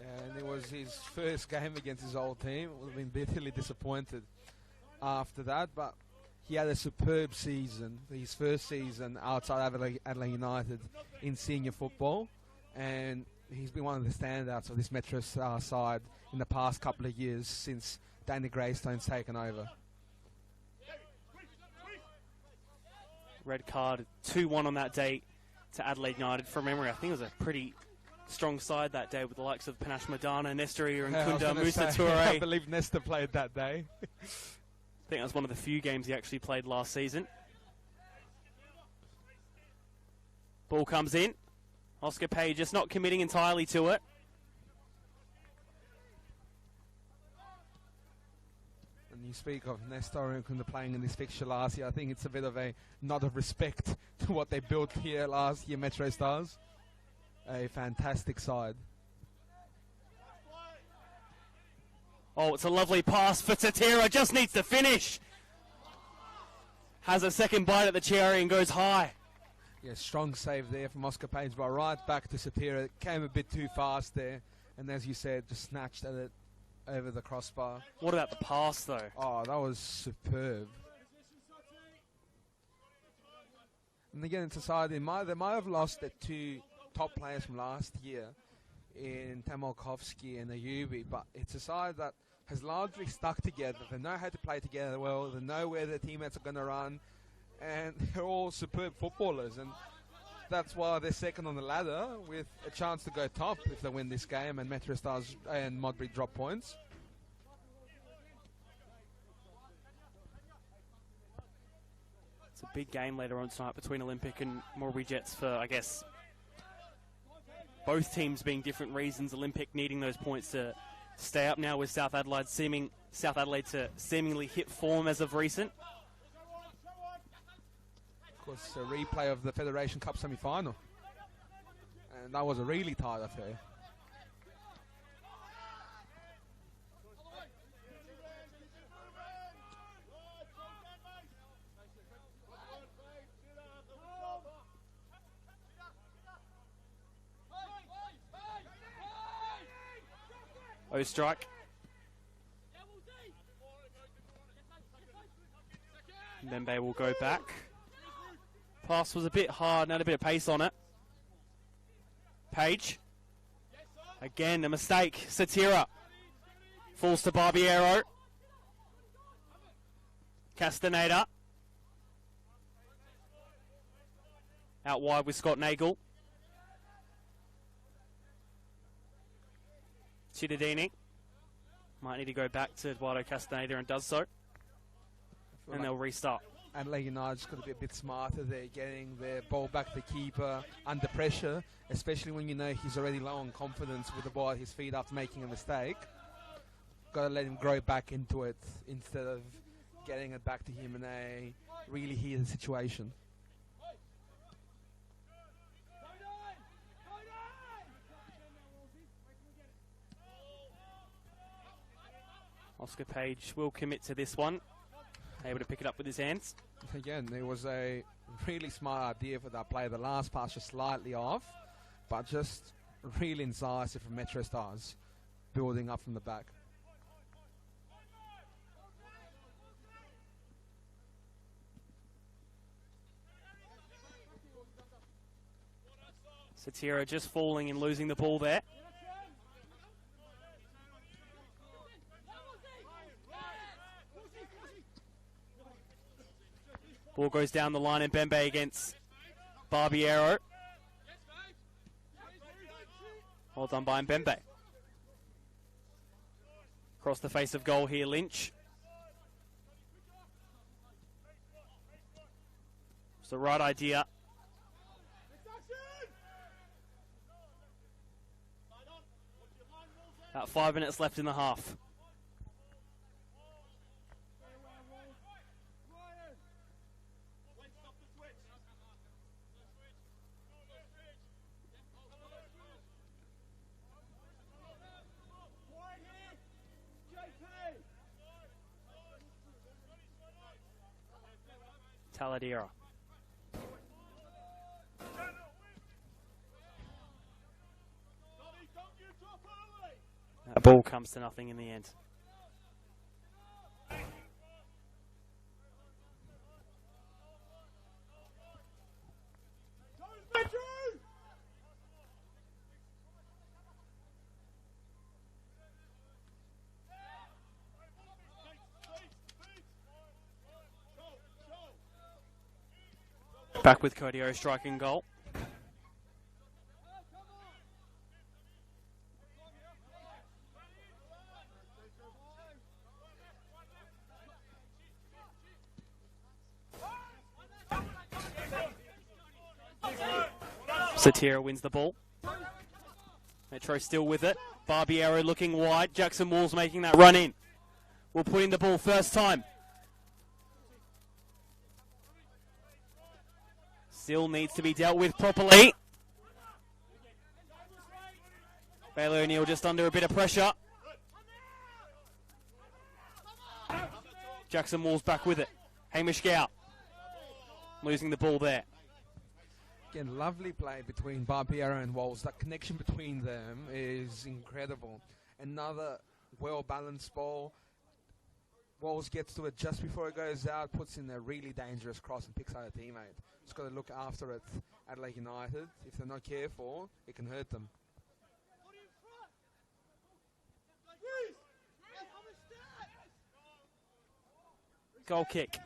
And it was his first game against his old team. Would have been bitterly disappointed after that, but he had a superb season, his first season outside Adelaide United in senior football, and he's been one of the standouts of this MetroStars side in the past couple of years since Danny Greystone's taken over. Red card, 2-1 on that day to Adelaide United. From memory, I think it was a pretty strong side that day with the likes of Panache Madana, Nestaria and Kunda Musa Toure. I believe Nesta played that day. I think that was one of the few games he actually played last season. Ball comes in. Oscar Page just not committing entirely to it. And you speak of Nestor and Kunda playing in this fixture last year. I think it's a bit of a nod of respect to what they built here last year, MetroStars. A fantastic side. Oh, it's a lovely pass for Tatira. Just needs to finish. Has a second bite at the cherry and goes high. Yeah, strong save there from Oscar Page, but right back to Satira. Came a bit too fast there. And as you said, just snatched at it over the crossbar. What about the pass, though? Oh, that was superb. And again, it's a side they might have lost their 2 top players from last year in Tamolkovsky and Ayubi, but it's a side that has largely stuck together. They know how to play together well, they know where their teammates are going to run, and they're all superb footballers, and that's why they're second on the ladder with a chance to go top if they win this game and MetroStars and Modbury drop points. It's a big game later on tonight between Olympic and Morby Jets for, I guess, both teams being different reasons. Olympic needing those points to stay up now with South Adelaide to seemingly hit form as of recent. Of course, a replay of the Federation Cup semi-final. And that was a really tight affair. Strike. Mbembe will go back. Pass was a bit hard, had a bit of pace on it. Page. Again, a mistake. Satira. Falls to Barbiero. Castaneda. Out wide with Scott Nagel. Cittadini might need to go back to Eduardo Castaneda and does so. And they'll restart. Adelaide United's got to be a bit smarter. They're getting their ball back to the keeper under pressure, especially when you know he's already low on confidence with the ball at his feet after making a mistake. Got to let him grow back into it instead of getting it back to him in a really heated situation. Oscar Page will commit to this one. Able to pick it up with his hands. Again, there was a really smart idea for that play. The last pass just slightly off, but just really incisive from MetroStars, building up from the back. Satira just falling and losing the ball there. Ball goes down the line and Mbembe against Barbiero. Well done by Mbembe. Across the face of goal here, Lynch. It's the right idea. About 5 minutes left in the half. Taladera. That ball comes to nothing in the end. Back with Codio striking goal. Satira wins the ball. Metro still with it. Barbiero looking wide. Jackson Walls making that run in. Will put in the ball first time. Still needs to be dealt with properly. Bailey O'Neill just under a bit of pressure. Jackson Walls back with it. Hamish Gow losing the ball there. Again, lovely play between Barbiero and Walls. That connection between them is incredible. Another well-balanced ball. Walls gets to it just before it goes out, puts in a really dangerous cross and picks out a teammate. Just got to look after it. Adelaide United, if they're not careful, it can hurt them. Goal kick.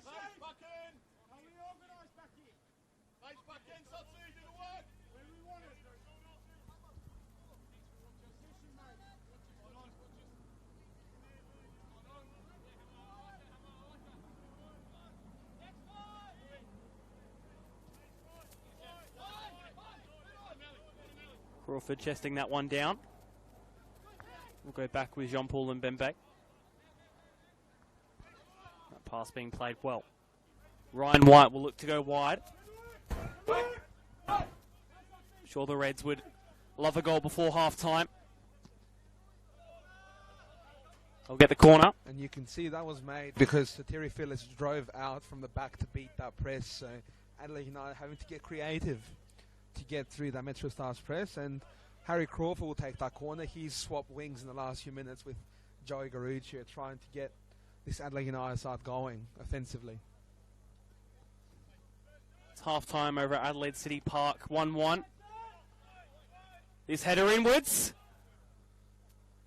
Crawford chesting that one down. We'll go back with Jean-Paul and Bembe. That pass being played well. Ryan White will look to go wide. I'm sure the Reds would love a goal before half-time. They'll get the corner. And you can see that was made because Satiri Phillips drove out from the back to beat that press. So Adelaide United having to get creative to get through that MetroStars press. And Harry Crawford will take that corner. He's swapped wings in the last few minutes with Joey Garuccio trying to get this Adelaide United side going offensively. It's half-time over at Adelaide City Park, 1-1. This header inwards.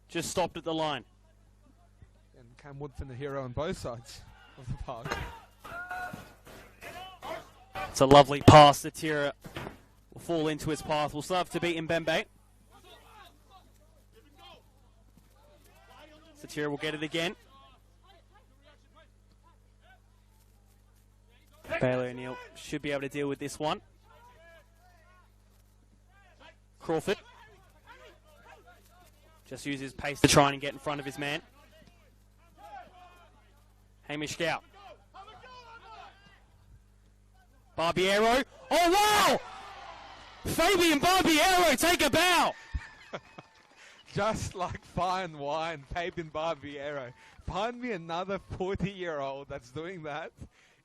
Just stopped at the line. And Cam Woodfin, the hero on both sides of the park. It's a lovely pass. Satira will fall into his path. We'll still have to beat Mbembe. Satira will get it again. Bailey O'Neill should be able to deal with this one. Crawford just uses pace to try and get in front of his man. Hamish Gow. Barbiero. Oh, wow! Fabian Barbiero, take a bow! Just like fine wine, Fabian Barbiero. Find me another 40-year-old that's doing that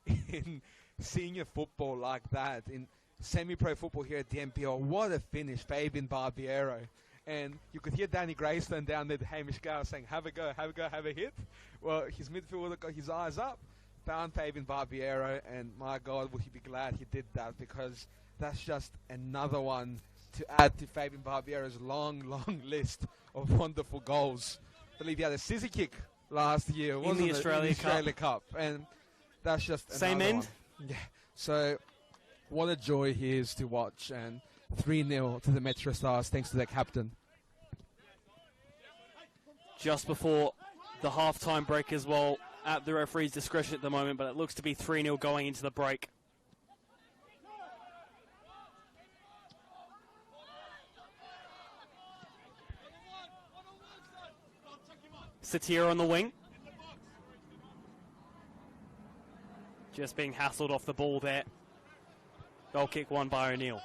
in senior football like that, in semi-pro football here at the NPL. What a finish, Fabian Barbiero. And you could hear Danny Graystone down there, the Hamish Gow, saying, have a go, have a go, have a hit. Well, his midfielder got his eyes up, found Fabian Barbiero, and my God, would he be glad he did that, because that's just another one to add to Fabian Barbiero's long, long list of wonderful goals. I believe he had a scissor kick last year, wasn't it? In the Australia Cup. And that's just same another end. one. Yeah. So what a joy he is to watch, and 3-0 to the MetroStars thanks to their captain. Just before the half-time break as well, at the referee's discretion at the moment, but it looks to be 3-0 going into the break. Satira on the wing. Just being hassled off the ball there. Goal kick won by O'Neill.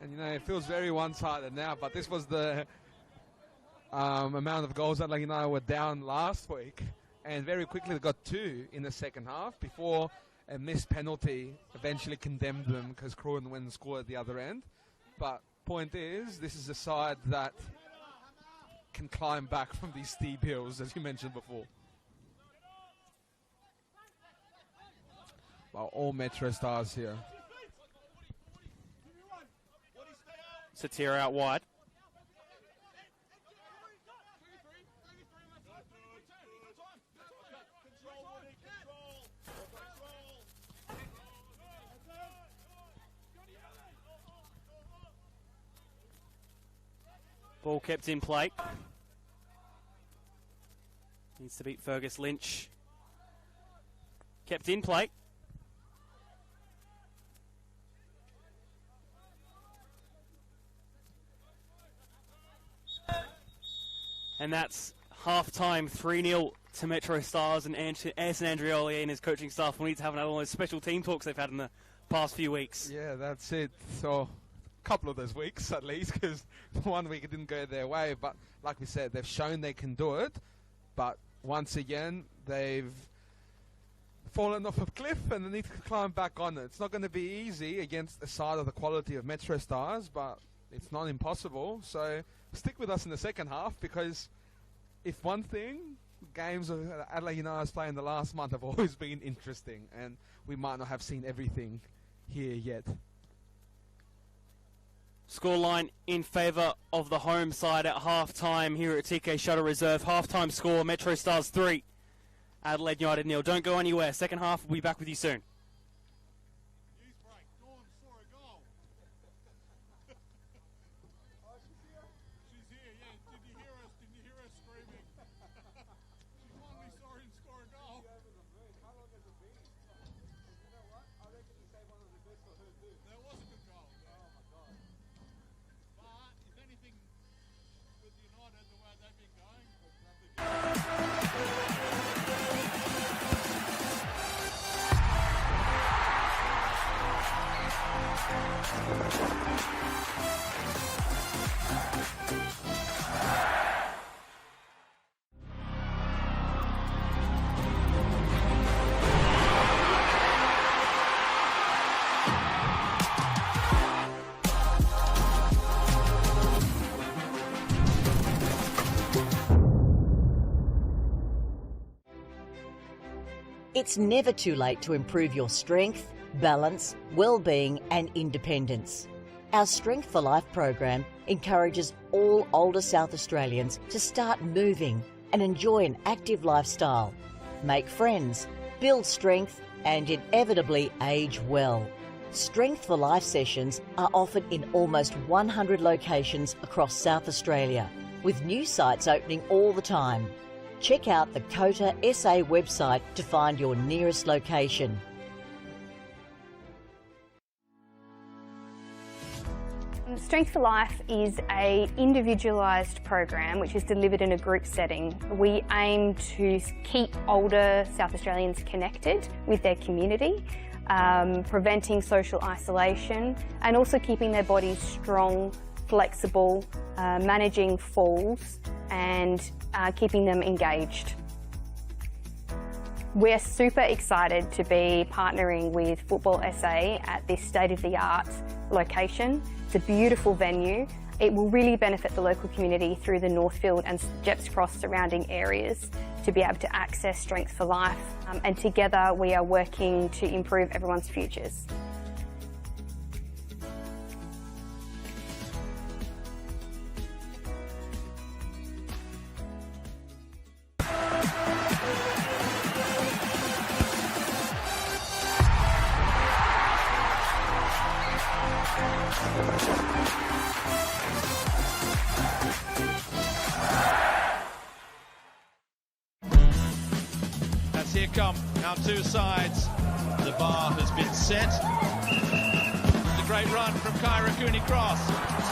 And, you know, it feels very one-sided now, but this was the amount of goals that United were down last week. And very quickly they got 2 in the second half before a missed penalty eventually condemned them because Croydon went and scored at the other end. But point is, this is a side that can climb back from these steep hills, as you mentioned before. Well, all MetroStars here. Satira out wide. Ball kept in play. Needs to beat Fergus Lynch. Kept in play. And that's half-time, 3-0 to MetroStars, and Anson Andrioli and his coaching staff will need to have another one of those special team talks they've had in the past few weeks. Yeah, that's it. So a couple of those weeks at least, because one week it didn't go their way. But like we said, they've shown they can do it. But once again, they've fallen off a cliff and they need to climb back on it. It's not going to be easy against a side of the quality of MetroStars, but it's not impossible. So stick with us in the second half, because if one thing, games of Adelaide United's playing the last month have always been interesting, and we might not have seen everything here yet. Scoreline in favour of the home side at half-time here at TK Shuttle Reserve. Half-time score, MetroStars 3, Adelaide United 0. Don't go anywhere. Second half, we'll be back with you soon. It's never too late to improve your strength, balance, well-being and independence. Our Strength for Life program encourages all older South Australians to start moving and enjoy an active lifestyle, make friends, build strength and inevitably age well. Strength for Life sessions are offered in almost 100 locations across South Australia, with new sites opening all the time. Check out the COTA SA website to find your nearest location. Strength for Life is an individualised program which is delivered in a group setting. We aim to keep older South Australians connected with their community, preventing social isolation and also keeping their bodies strong, flexible, managing falls and keeping them engaged. We're super excited to be partnering with Football SA at this state-of-the-art location. It's a beautiful venue. It will really benefit the local community through the Northfield and Jepps Cross surrounding areas to be able to access Strength for Life. And together we are working to improve everyone's futures. As here come our two sides. The bar has been set. It's a great run from Kyra Cooney-Cross.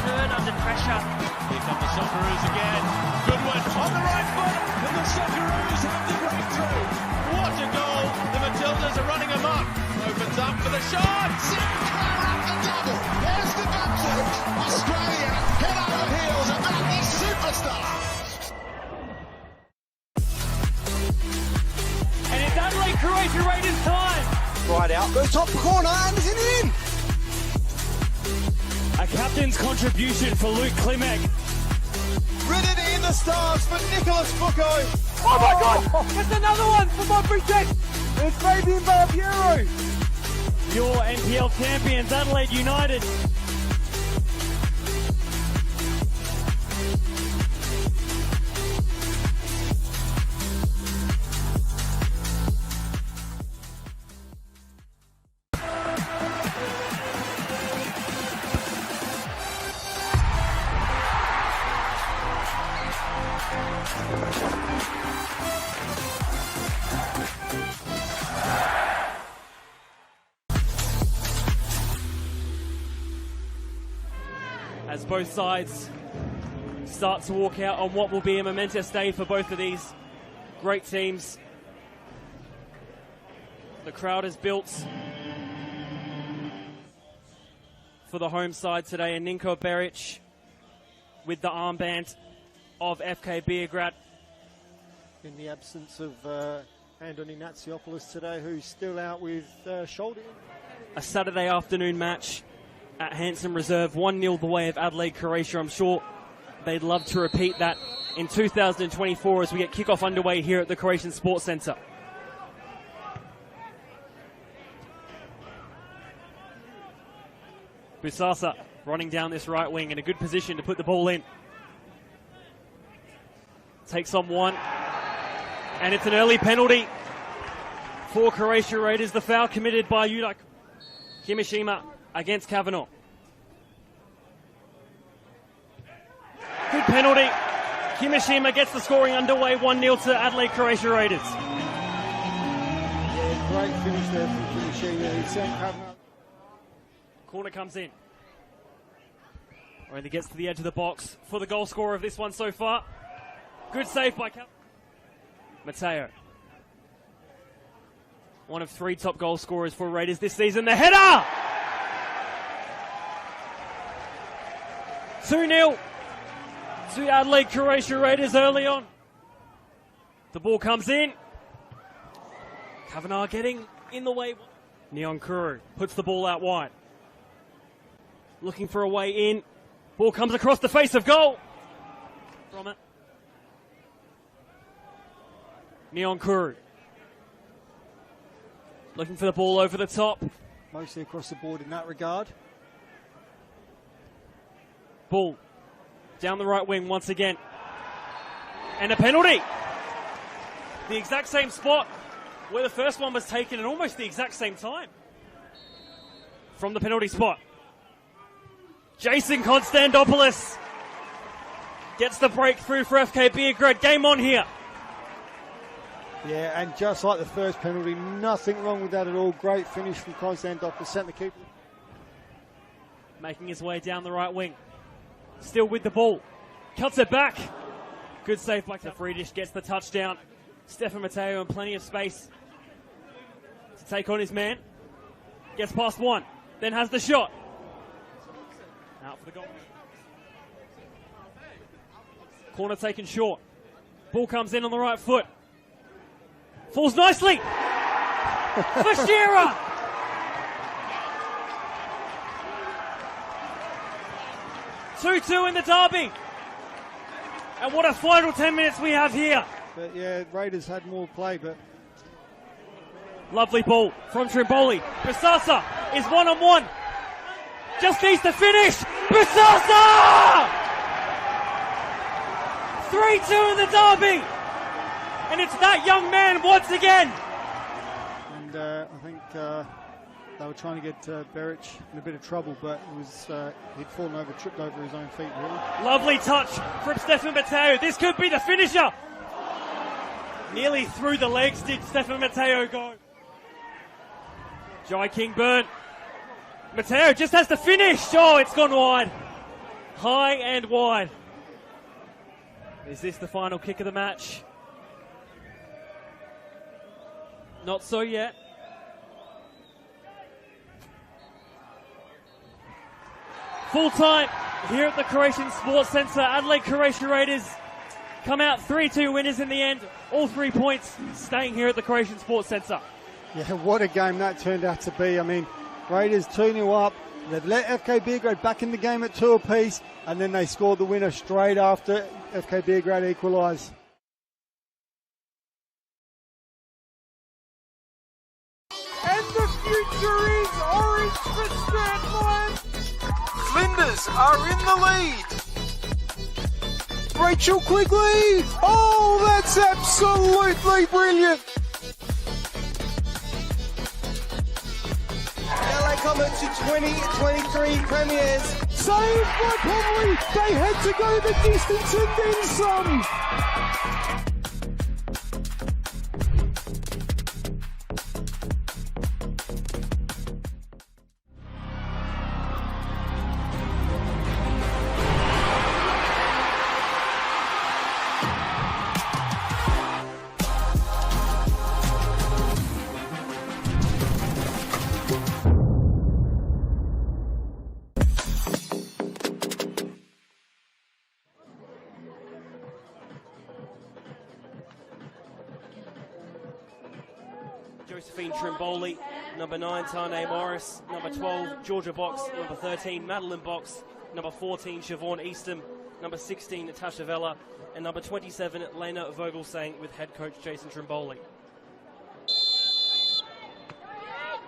Turn under pressure. Here come the Socceroos again. Good one on the right foot, and the Socceroos have the breakthrough. What a goal! The Matildas are running amok. Opens up for the shot. Sinclair up the double. There's the gunfight. Australia head over heels about these superstars. And it's Adelaide Croatia Raiders time. Right out, goes top corner, and is it in? A captain's contribution for Luke Klimek. Ridden in the stars for Nicholas Bucco. Oh my God! It's another one for my Bridget. It's Fabian Barbiero. Your NPL champions, Adelaide United. As both sides start to walk out on what will be a momentous day for both of these great teams. The crowd is built for the home side today, and Ninko Beric with the armband of FK Beograd. In the absence of Andoni Natsiopoulos today, who's still out with shoulder. A Saturday afternoon match at Hanson Reserve, 1-0 the way of Adelaide Croatia. I'm sure they'd love to repeat that in 2024 as we get kickoff underway here at the Croatian Sports Centre. Busasa running down this right wing in a good position to put the ball in. Takes on one, and it's an early penalty for Croatia Raiders. The foul committed by Yuda Kimishima against Kavanagh. Good penalty. Kimishima gets the scoring underway, 1-0 to Adelaide Croatia Raiders. Yeah, great finish there from Kimishima. He sent Kavanagh. Corner comes in. Only gets to the edge of the box for the goal scorer of this one so far. Good save by Mateo. One of 3 top goal scorers for Raiders this season. The header! 2-0 to Adelaide Croatia Raiders early on. The ball comes in. Kavanagh getting in the way. Neon Kuru puts the ball out wide. Looking for a way in. Ball comes across the face of goal. From it. Neon Kuru. Looking for the ball over the top. Mostly across the board in that regard. Ball down the right wing once again. And a penalty. The exact same spot where the first one was taken at almost the exact same time. From the penalty spot. Jason Konstantopoulos gets the breakthrough for FK Beograd. Game on here. Yeah, and just like the first penalty, nothing wrong with that at all. Great finish from Konstantopoulos, sent the keeper. Making his way down the right wing. Still with the ball. Cuts it back. Good save by Friedrich, gets the touchdown. Stefan Matteo in plenty of space to take on his man. Gets past one, then has the shot. Out for the goal. Corner taken short. Ball comes in on the right foot. Falls nicely. For Shearer. (2-2) in the derby. And what a final 10 minutes we have here. But yeah, Raiders had more play, but... Lovely ball from Trimboli. Bisasa is one-on-one. Just needs to finish. Bisasa! 3-2 in the derby. And it's that young man once again. And I think they were trying to get Beric in a bit of trouble, but it was he'd fallen over, tripped over his own feet, really. Lovely touch from Stefan Matteo. This could be the finisher. Nearly through the legs did Stefan Matteo go. Jai King-Burn. Matteo just has to finish. Oh, it's gone wide. High and wide. Is this the final kick of the match? Not so yet. Full time here at the Croatian Sports Centre. Adelaide Croatia Raiders come out 3-2 winners in the end. All 3 points staying here at the Croatian Sports Centre. Yeah, what a game that turned out to be. I mean, Raiders 2-0 up. They've let FK Beograd back in the game at 2 apiece, and then they scored the winner straight after FK Beograd equalised. And the future is orange for Stratline. Flinders are in the lead. Rachel Quigley. Oh, that's absolutely brilliant. LA Comet to 2023 premiers. Saved by Conley. They had to go the distance and then some. Josephine Trimboli, number 9, Tane Morris, number 12, Georgia Box, number 13, Madeline Box, number 14, Siobhan Eastham, number 16, Natasha Vella, and number 27, Lena Vogelsang with head coach Jason Trimboli.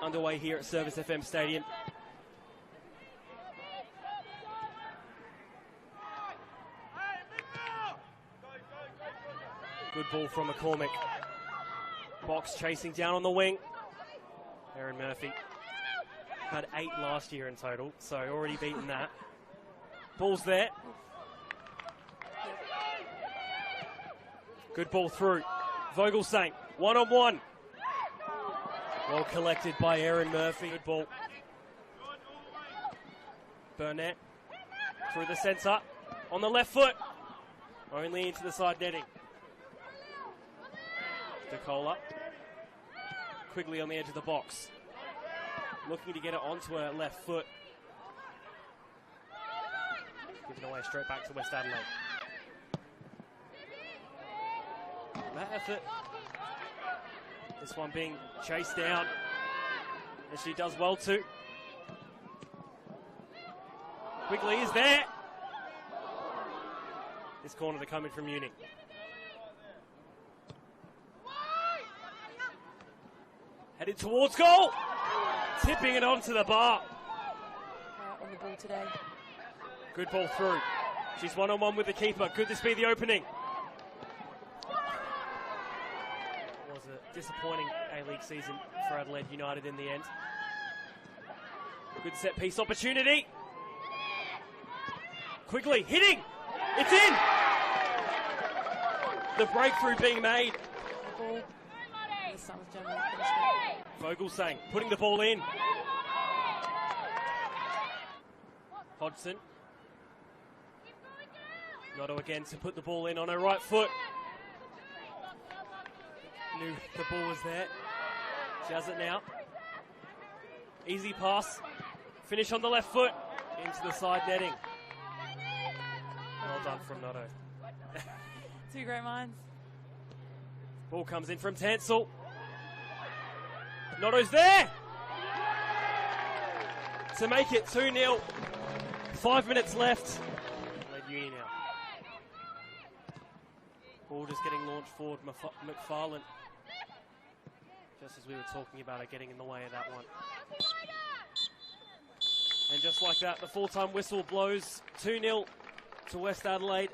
Underway here at Service FM Stadium. Good ball from McCormick. Box chasing down on the wing. Aaron Murphy had 8 last year in total, so already beaten that. Ball's there. Good ball through. Vogelsang, one-on-one. Well collected by Aaron Murphy. Good ball. Burnett through the centre. On the left foot. Only into the side netting. DeCola. Quigley on the edge of the box. Looking to get it onto her left foot. Given away straight back to West Adelaide. That effort. This one being chased down. And she does well too. Quigley is there. This corner to come in from Munich. Headed towards goal. Tipping it onto the bar. On the ball today. Good ball through. She's one-on-one with the keeper. Could this be the opening? It was a disappointing A-League season for Adelaide United in the end. Good set-piece opportunity. Quickly, hitting! It's in! The breakthrough being made. The ball. Vogelsang putting the ball in. Hodgson. Noto again to put the ball in on her right foot. Knew the ball was there. She has it now. Easy pass. Finish on the left foot. Into the side netting. Well done from Noto. Two great minds. Ball comes in from Tansel. Noto's there! To make it 2-0. 5 minutes left. Adelaide Uni now. Ball just getting launched forward. McFarlane. Just as we were talking about it, getting in the way of that one. And just like that, the full-time whistle blows 2-0 to West Adelaide.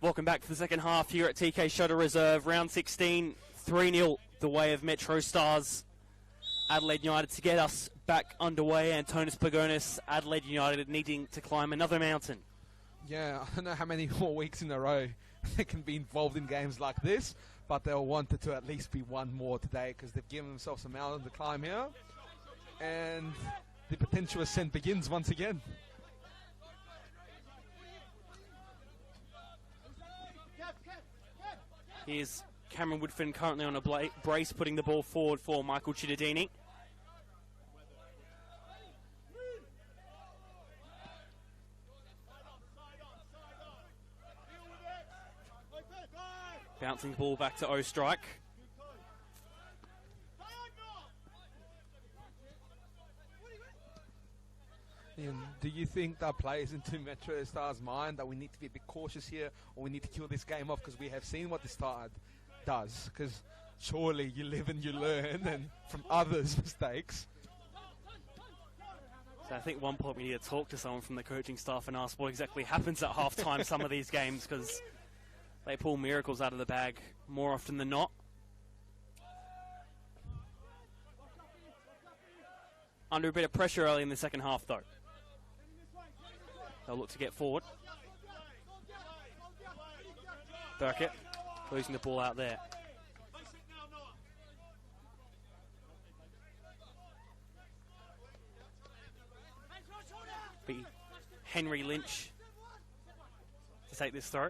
Welcome back to the second half here at TK Shutter Reserve. Round 16, 3-0 the way of MetroStars. Adelaide United to get us back underway. Antonis Pagonis, Adelaide United needing to climb another mountain. Yeah, I don't know how many more weeks in a row they can be involved in games like this, but they'll want it to at least be one more today because they've given themselves a mountain to climb here. And the potential ascent begins once again. Here's Cameron Woodfin currently on a brace, putting the ball forward for Michael Cittadini. Bouncing the ball back to Ostrike. Do you think that plays into MetroStars' mind that we need to be a bit cautious here, or we need to kill this game off because we have seen what this side does? Because surely you live and you learn and from others' mistakes. So I think at one point we need to talk to someone from the coaching staff and ask what exactly happens at halftime some of these games, because they pull miracles out of the bag more often than not. Under a bit of pressure early in the second half though. They'll look to get forward. Burkett losing the ball out there. Be Henry Lynch to take this throw.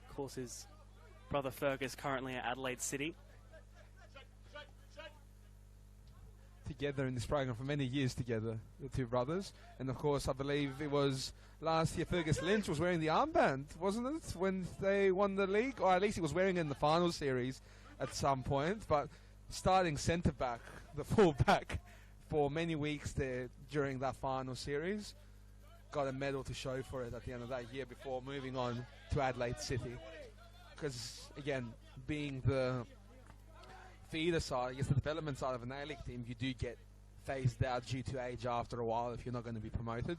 Of course, his brother Fergus currently at Adelaide City. Together in this program for many years together, the two brothers. And of course, I believe it was last year Fergus Lynch was wearing the armband, wasn't it, when they won the league? Or at least he was wearing it in the final series at some point. But starting centre-back, the full-back, for many weeks there during that final series. Got a medal to show for it at the end of that year before moving on to Adelaide City. Because, again, being the feeder side, I guess the development side of an A-League team, you do get phased out due to age after a while if you're not going to be promoted.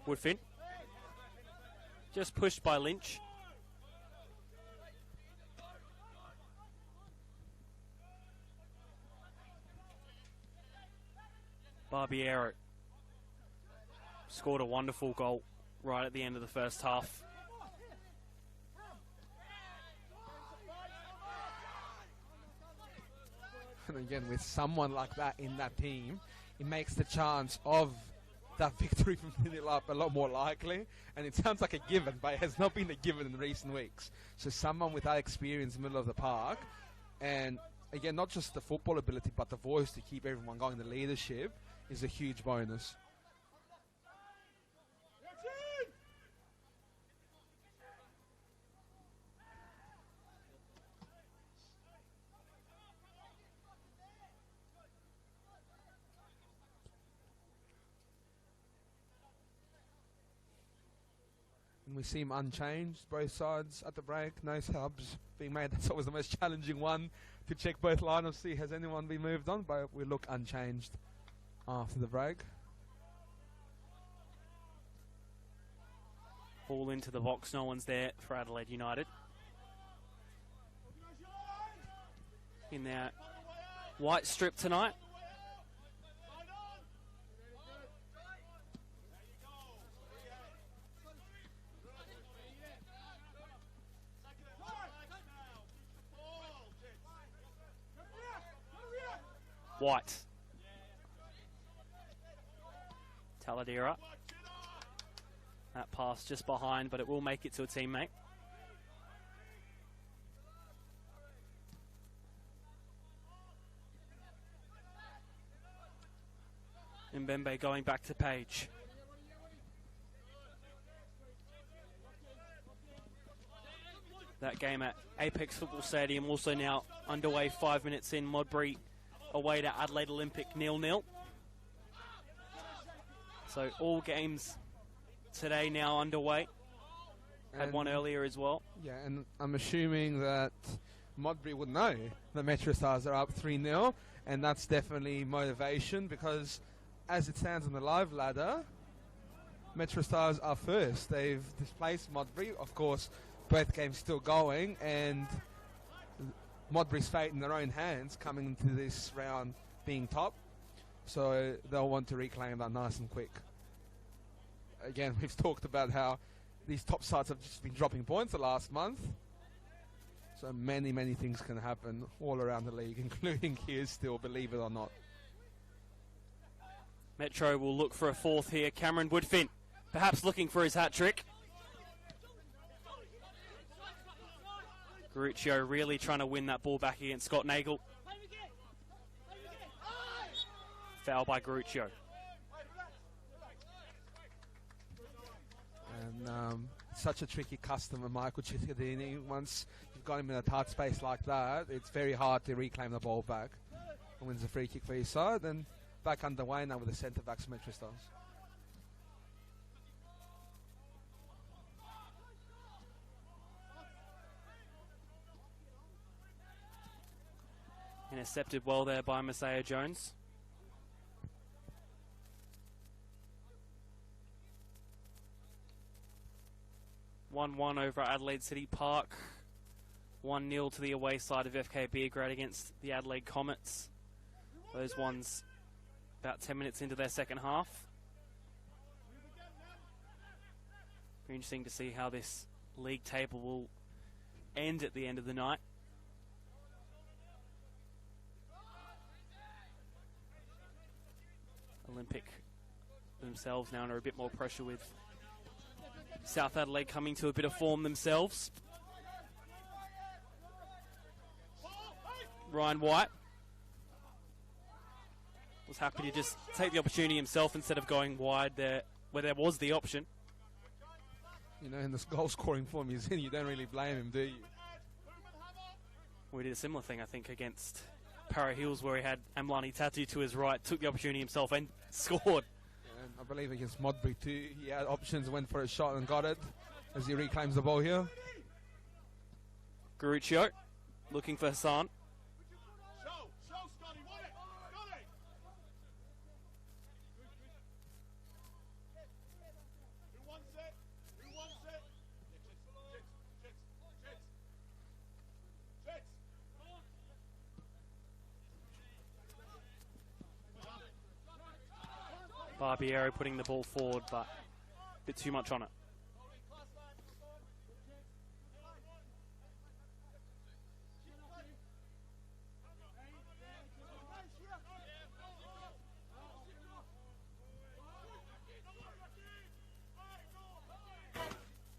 Woodfin. Just pushed by Lynch. Barbiero scored a wonderful goal right at the end of the first half. And again, with someone like that in that team, it makes the chance of that victory from 0 up a lot more likely. And it sounds like a given, but it has not been a given in recent weeks. So someone with that experience in the middle of the park, and again, not just the football ability, but the voice to keep everyone going, the leadership, is a huge bonus. And we seem unchanged, both sides at the break, no subs being made. That's always the most challenging one, to check both lineups, see has anyone been moved on, but we look unchanged after the break. Ball into the box, no one's there for Adelaide United. In their white strip tonight. White. Taladera. That pass just behind, but it will make it to a teammate. Mbembe going back to Page. That game at Apex Football Stadium also now underway, 5 minutes in. Modbury away to Adelaide Olympic 0-0. So all games today now underway. Had one earlier as well. Yeah, and I'm assuming that Modbury would know the MetroStars are up 3-0, and that's definitely motivation because as it stands on the live ladder, MetroStars are first. They've displaced Modbury. Of course, both games still going, and Modbury's fate in their own hands coming into this round being top. So they'll want to reclaim that nice and quick. Again, we've talked about how these top sides have just been dropping points the last month. So many, many things can happen all around the league, including here still, believe it or not. Metro will look for a fourth here. Cameron Woodfin, perhaps looking for his hat-trick. Garuccio really trying to win that ball back against Scott Nagel. Foul by Garuccio. And such a tricky customer, Michael Cittadini. Once you've got him in a tight space like that, it's very hard to reclaim the ball back. And wins a free kick for his side, and back underway now with the centre backs MetroStars. Intercepted well there by Messiah Jones. (1-1) over at Adelaide City Park. 1-0 to the away side of FK Beergrad against the Adelaide Comets. Those ones about 10 minutes into their second half. Be interesting to see how this league table will end at the end of the night. Olympic themselves now under a bit more pressure with South Adelaide coming to a bit of form themselves. Ryan White was happy to just take the opportunity himself instead of going wide there where there was the option. You know, in this goal scoring form he's in, you don't really blame him, do you? We did a similar thing, I think, against Para Hills where he had Amlani Tatu to his right, took the opportunity himself and scored. And I believe against Modbury too, he had options, went for a shot and got it as he reclaims the ball here. Garuccio looking for Hassan. Barbiero putting the ball forward, but a bit too much on it.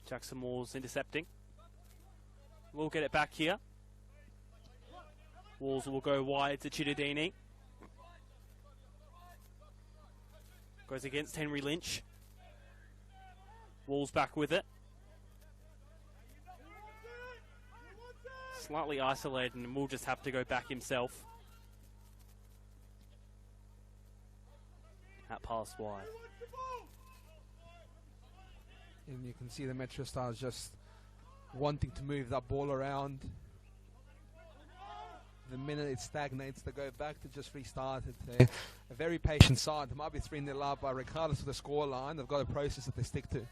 Jackson Walls intercepting. We'll get it back here. Walls will go wide to Cittadini. Goes against Henry Lynch. Walls back with it. Slightly isolated and will just have to go back himself. That pass wide. And you can see the MetroStars just wanting to move that ball around. The minute it stagnates, they go back to just restart it. A very patient side. They might be 3-0 up, but regardless of the scoreline, they've got a process that they stick to.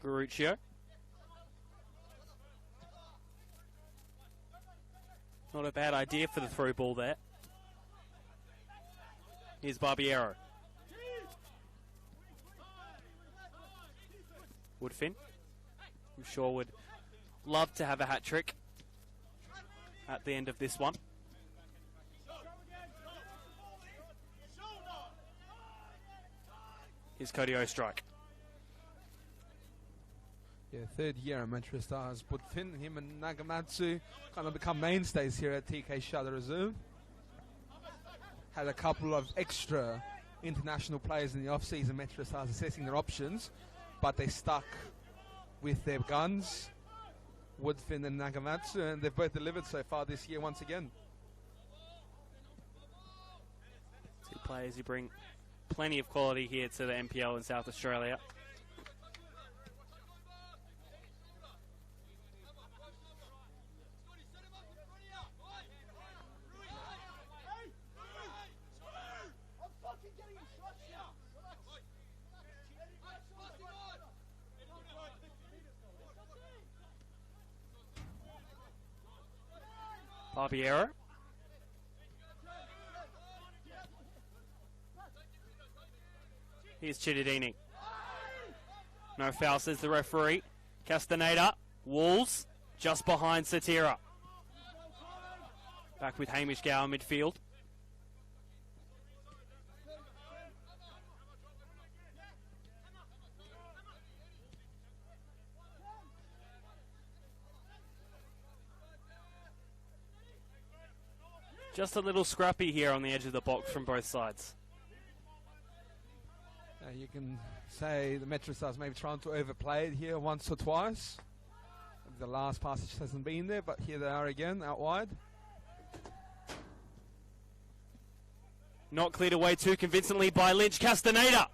Garuccio. Not a bad idea for the through ball there. Here's Barbiero. Woodfin. I'm sure would love to have a hat trick at the end of this one. Here's Kodio strike. Yeah, third year at MetroStars. Budfin, him and Nagamatsu kind of become mainstays here at TK Shudder Reserve. Had a couple of extra international players in the off-season, MetroStars assessing their options, but they stuck with their guns, Woodfin and Nagamatsu, and they've both delivered so far this year once again. Two players who bring plenty of quality here to the NPL in South Australia. Barbiero. Here's Chittadini. No foul, says the referee. Castaneda, Walls, just behind Satira. Back with Hamish Gower midfield. Just a little scrappy here on the edge of the box from both sides. You can say the MetroStars maybe trying to overplay it here once or twice. The last pass just hasn't been there, but here they are again, out wide. Not cleared away too convincingly by Lynch. Castaneda.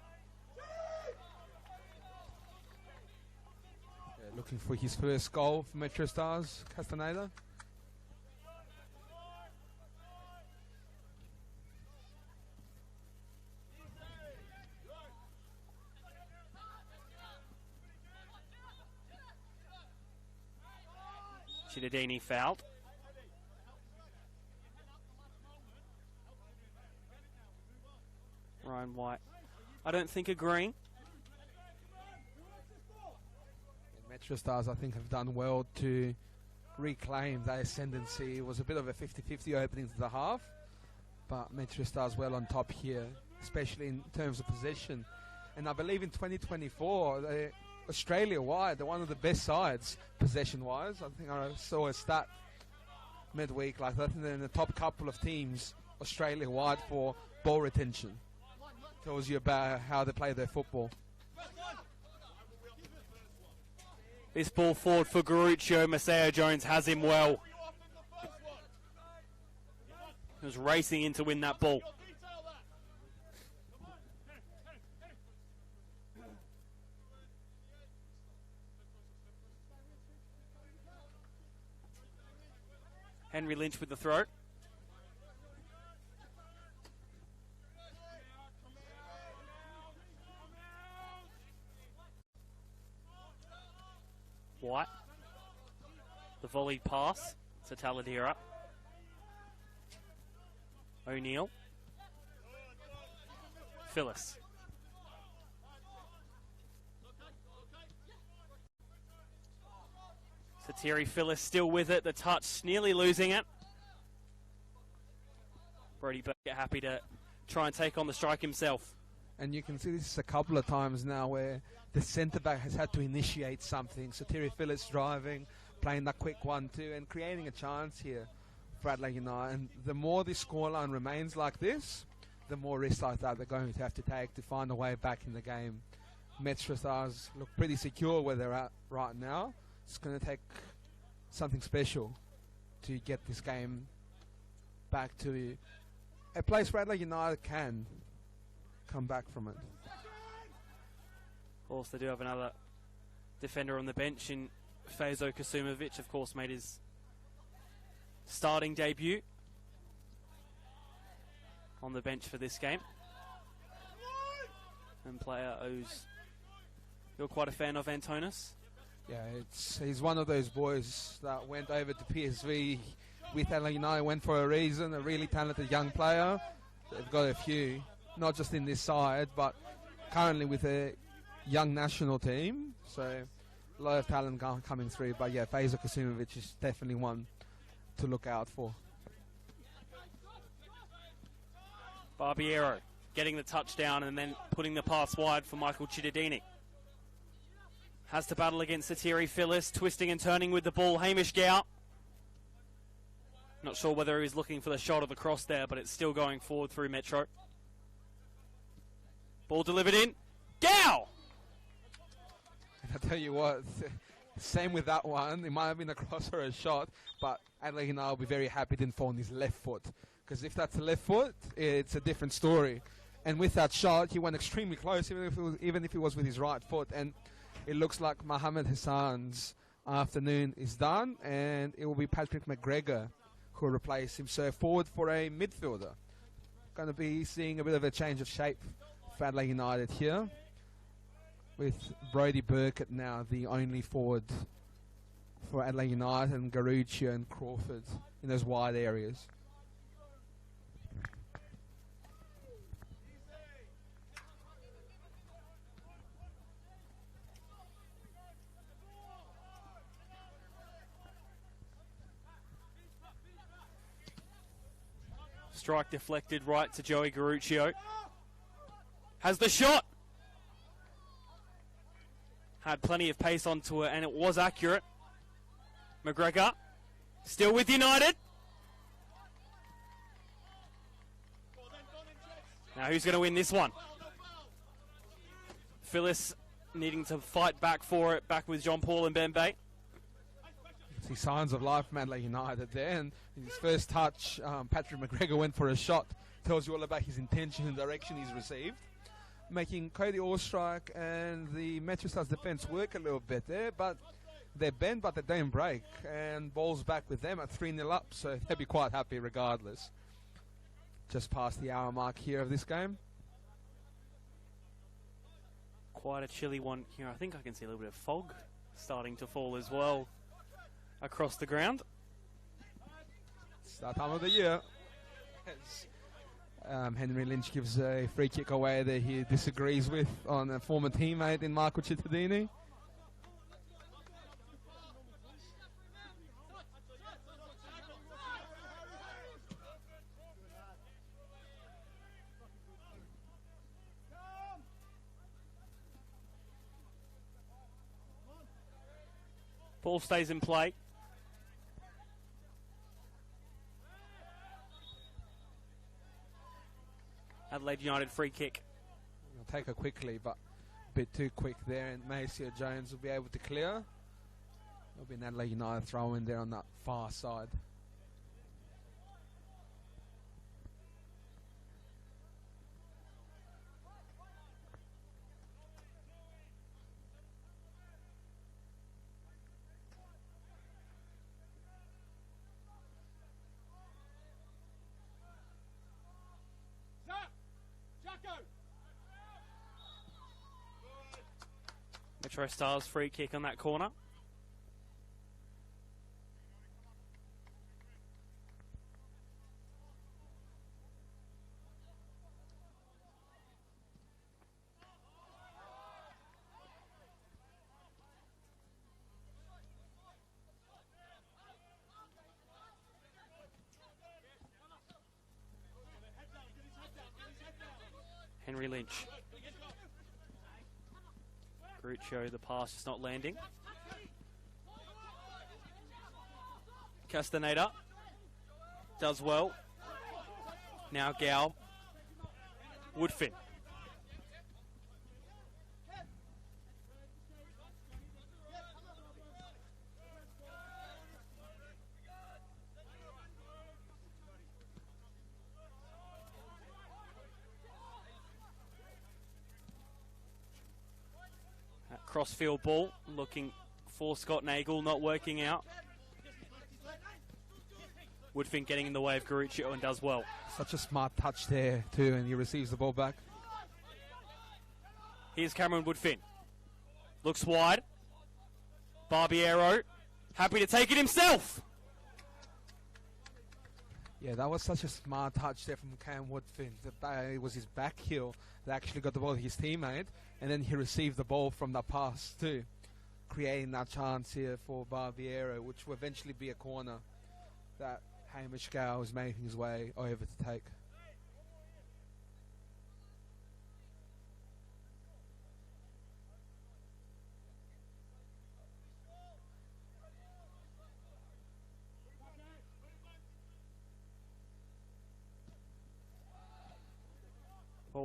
Yeah, looking for his first goal for MetroStars, Castaneda. Chittadini fouled. Ryan White, I don't think agreeing. MetroStars, I think, have done well to reclaim their ascendancy. It was a bit of a 50-50 opening to the half, but MetroStars well on top here, especially in terms of possession. And I believe in 2024, they Australia-wide, they're one of the best sides, possession-wise. I think I saw a stat midweek like that, and they're in the top couple of teams, Australia-wide, for ball retention. Tells you about how they play their football. This ball forward for Garuccio. Maseo Jones has him well. He was racing in to win that ball. Henry Lynch with the throw. White. The volley pass to Taladera. O'Neill. Phyllis. Satiri Phyllis still with it. The touch nearly losing it. Brody Burke happy to try and take on the strike himself. And you can see this a couple of times now where the centre-back has had to initiate something. Satiri Phyllis driving, playing that quick 1-2 and creating a chance here for Adelaide United. And the more this scoreline remains like this, the more risks like that they're going to have to take to find a way back in the game. MetroStars look pretty secure where they're at right now. It's going to take something special to get this game back to a place where Adelaide United can come back from it. Of course, they do have another defender on the bench in Fazo Kasumovic, of course, made his starting debut on the bench for this game. And player O's, you're quite a fan of Antonis? Yeah, he's one of those boys that went over to PSV with Adelaide United, went for a reason, a really talented young player. They've got a few, not just in this side, but currently with a young national team. So a lot of talent coming through. But yeah, Fazo Kasumovic is definitely one to look out for. Barbiero getting the touchdown and then putting the pass wide for Michael Chittadini. Has to battle against Satiri Phyllis, twisting and turning with the ball. Hamish Gow. Not sure whether he's looking for the shot or the cross there, but it's still going forward through Metro. Ball delivered in. Gow! I tell you what, same with that one. It might have been a cross or a shot, but Adelaide will be very happy it didn't fall on his left foot. Because if that's a left foot, it's a different story. And with that shot, he went extremely close, even if it was with his right foot. And it looks like Mohammed Hassan's afternoon is done, and it will be Patrick McGregor who will replace him. So forward for a midfielder. Going to be seeing a bit of a change of shape for Adelaide United here, with Brody Burkett now the only forward for Adelaide United, and Garuccio and Crawford in those wide areas. Strike deflected right to Joey Garuccio. Has the shot. Had plenty of pace onto it, and it was accurate. McGregor still with United. Now who's going to win this one? Phyllis needing to fight back for it, back with John Paul and Ben Bay. See signs of life from Adelaide United there, and in his first touch, Patrick McGregor went for a shot. Tells you all about his intention and direction he's received, making Cody Allstrike and the MetroStars defence work a little bit there, but they bend but they don't break, and ball's back with them at 3-0 up, so they'll be quite happy regardless. Just past the hour mark here of this game. Quite a chilly one here. I think I can see a little bit of fog starting to fall as well across the ground. It's that time of the year. Henry Lynch gives a free kick away that he disagrees with on a former teammate in Michael Chittadini. Ball stays in play. Adelaide United free kick. He'll take her quickly, but a bit too quick there, and Macia Jones will be able to clear. There'll be an Adelaide United throw in there on that far side. MetroStars free kick on that corner. Henry Lynch. Garuccio, the pass is not landing. Castaneda does well. Now Gow. Woodfin. Crossfield ball, looking for Scott Nagel, not working out. Woodfin getting in the way of Garuccio and does well. Such a smart touch there too, and he receives the ball back. Here's Cameron Woodfin. Looks wide. Barbiero, happy to take it himself. Yeah, that was such a smart touch there from Cam Woodfin. It was his back heel that actually got the ball to his teammate, and then he received the ball from the pass too, creating that chance here for Barbiero, which will eventually be a corner that Hamish Gow is making his way over to take.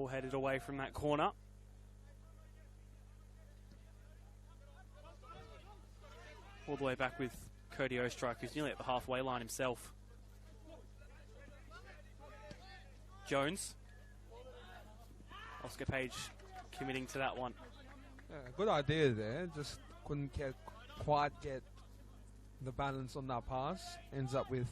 Ball headed away from that corner. All the way back with Cody Ostrike, who's nearly at the halfway line himself. Jones. Oscar Page committing to that one. Yeah, good idea there. Just couldn't quite get the balance on that pass. Ends up with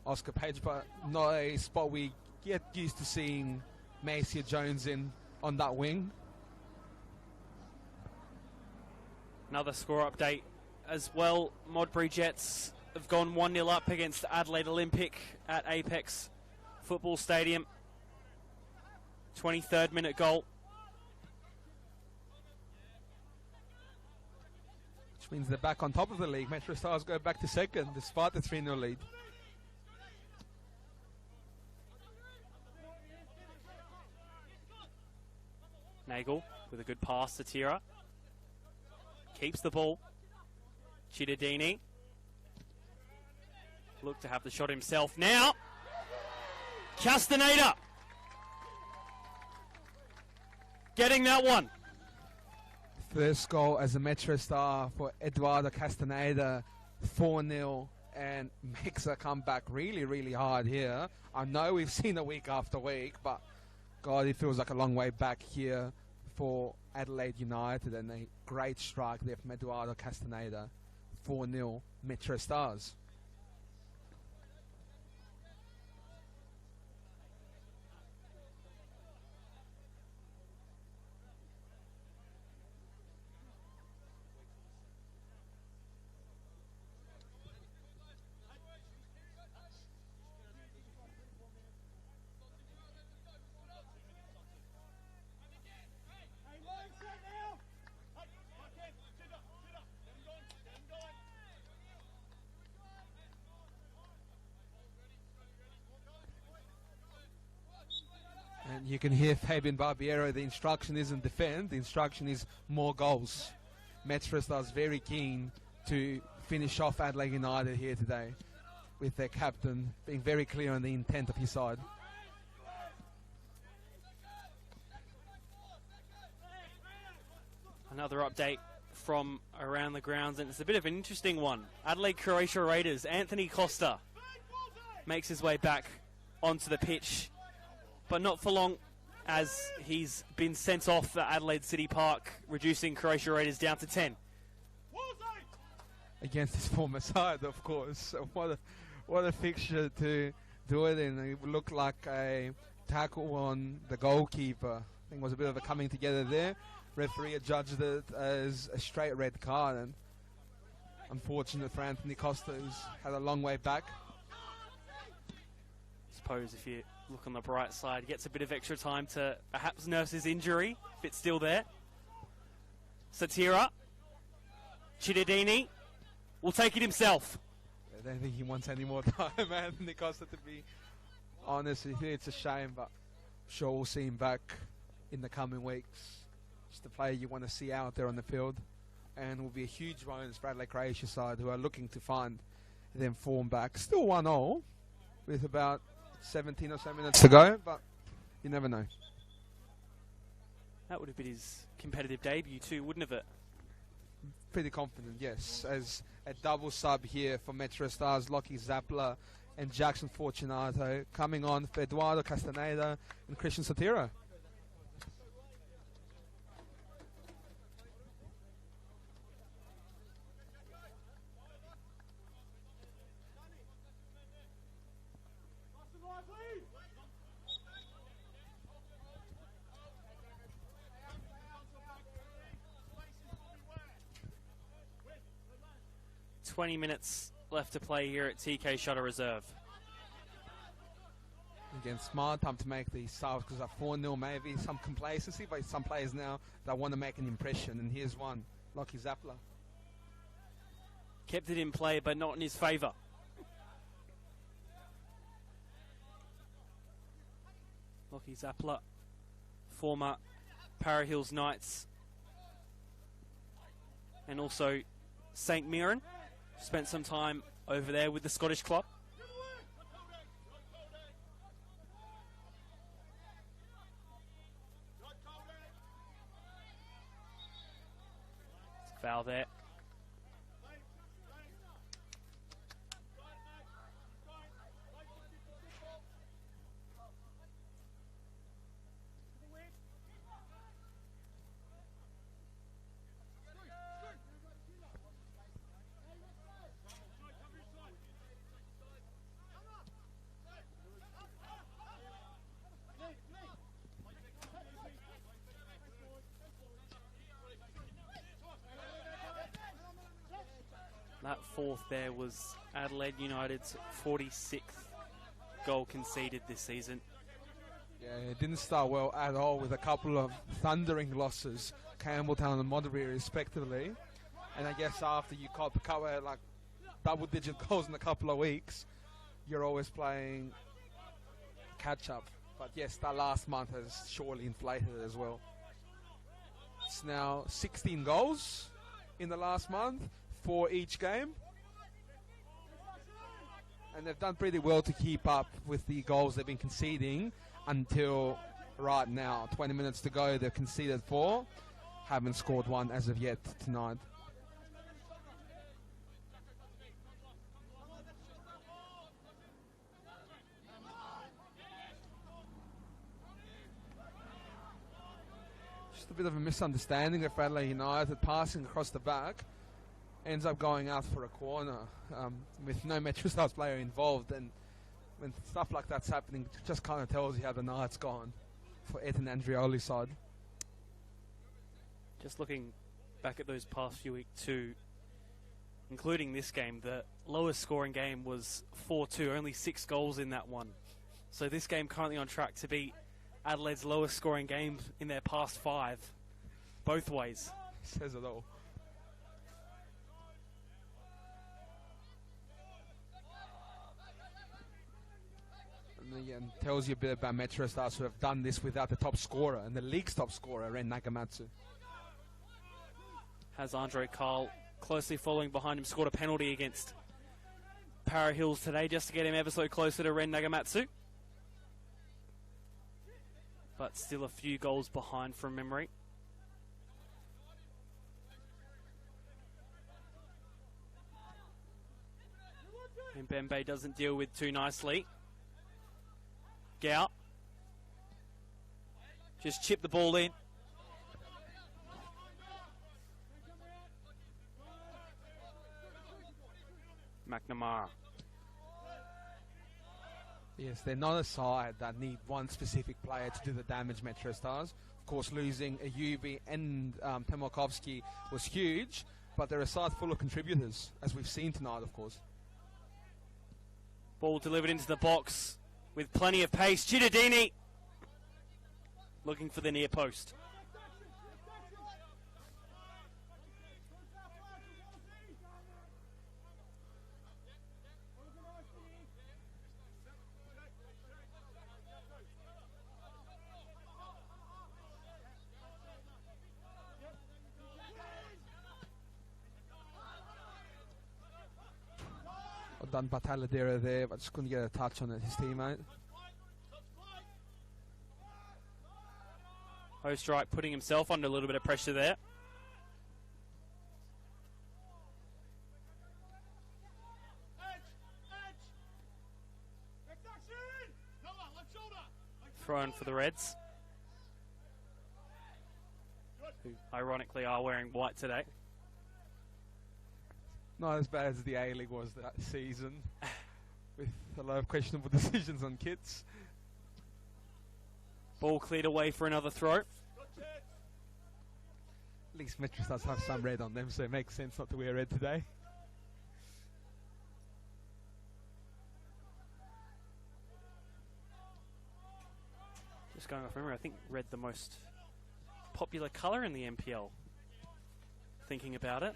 Oscar Page, but not a spot we get used to seeing Macia Jones in on that wing. Another score update as well. Modbury Jets have gone 1-0 up against Adelaide Olympic at Apex Football Stadium. 23rd minute goal. Which means they're back on top of the league. MetroStars go back to second despite the 3-0 lead. Nagel with a good pass to Tira. Keeps the ball. Chidadini. Look to have the shot himself now. Castaneda. Getting that one. First goal as a MetroStar for Eduardo Castaneda. 4-0 and makes a comeback really, really hard here. I know we've seen it week after week, but God, it feels like a long way back here for Adelaide United, and a great strike there from Eduardo Castaneda. 4-0 MetroStars. And you can hear Fabian Barbiero, the instruction isn't defend, the instruction is more goals. MetroStars very keen to finish off Adelaide United here today, with their captain being very clear on the intent of his side. Another update from around the grounds, and it's a bit of an interesting one. Adelaide Croatia Raiders, Anthony Costa makes his way back onto the pitch, but not for long, as he's been sent off at Adelaide City Park, reducing Croatia Raiders down to 10. Against his former side, of course. What a fixture to do it in. It looked like a tackle on the goalkeeper. I think it was a bit of a coming together there. Referee judged it as a straight red card, and unfortunate for Anthony Costa, who's had a long way back. I suppose if you look on the bright side, gets a bit of extra time to perhaps nurse his injury, if it's still there. Satira. Chidadini will take it himself. I don't think he wants any more time, Anthony Costa, to be honest. It's a shame, but I'm sure we'll see him back in the coming weeks. Just a player you want to see out there on the field, and will be a huge bonus for Adelaide Croatia side, who are looking to find them form back. Still 1-0 with about 17 or so minutes to go, but you never know. That would have been his competitive debut too, wouldn't have it? Pretty confident, yes. As a double sub here for MetroStars, Lockie Zappler and Jackson Fortunato coming on for Eduardo Castaneda and Christian Satira. Please. 20 minutes left to play here at TK Shutter Reserve. Again, smart time to make these subs because at 4-0 maybe some complacency, but some players now that want to make an impression, and here's one, Lockie Zappler. Kept it in play, but not in his favour. Lockie Zappler, former Para Hills Knights, and also St Mirren. Spent some time over there with the Scottish club. Foul there. That fourth there was Adelaide United's 46th goal conceded this season. Yeah, it didn't start well at all with a couple of thundering losses, Campbelltown and Modbury respectively. And I guess after you cover like double-digit goals in a couple of weeks, you're always playing catch-up. But yes, that last month has surely inflated it as well. It's now 16 goals in the last month for each game. And they've done pretty well to keep up with the goals they've been conceding until right now. 20 minutes to go, they've conceded 4. Haven't scored 1 as of yet tonight. Just a bit of a misunderstanding of Adelaide United passing across the back. Ends up going out for a corner with no MetroStars player involved, and when stuff like that's happening, it just kind of tells you how the night's gone for Ed and Andrioli's side. Just looking back at those past few weeks too, including this game, the lowest scoring game was 4-2, only 6 goals in that one. So this game currently on track to be Adelaide's lowest scoring game in their past 5, both ways. Says it all. And again, tells you a bit about MetroStars, who have done this without the top scorer, and the league's top scorer, Ren Nagamatsu. Has Andre Kyle closely following behind him, scored a penalty against Para Hills today just to get him ever so closer to Ren Nagamatsu. But still a few goals behind from memory. And Bembe doesn't deal with too nicely. Gout. Just chip the ball in. McNamara. Yes, they're not a side that need one specific player to do the damage, MetroStars. Of course, losing Ayubi and Temokovsky was huge, but they're a side full of contributors, as we've seen tonight, of course. Ball delivered into the box with plenty of pace. Chittadini looking for the near post. Well done, Bataladera there, but just couldn't get a touch on it, his teammate. Ostrike putting himself under a little bit of pressure there. Thrown for the Reds, who ironically are wearing white today. Not as bad as the A-League was that season, with a lot of questionable decisions on kits. Ball cleared away for another throw. At least MetroStars have some red on them, so it makes sense not to wear red today. Just going off memory, I think red the most popular colour in the NPL. Thinking about it.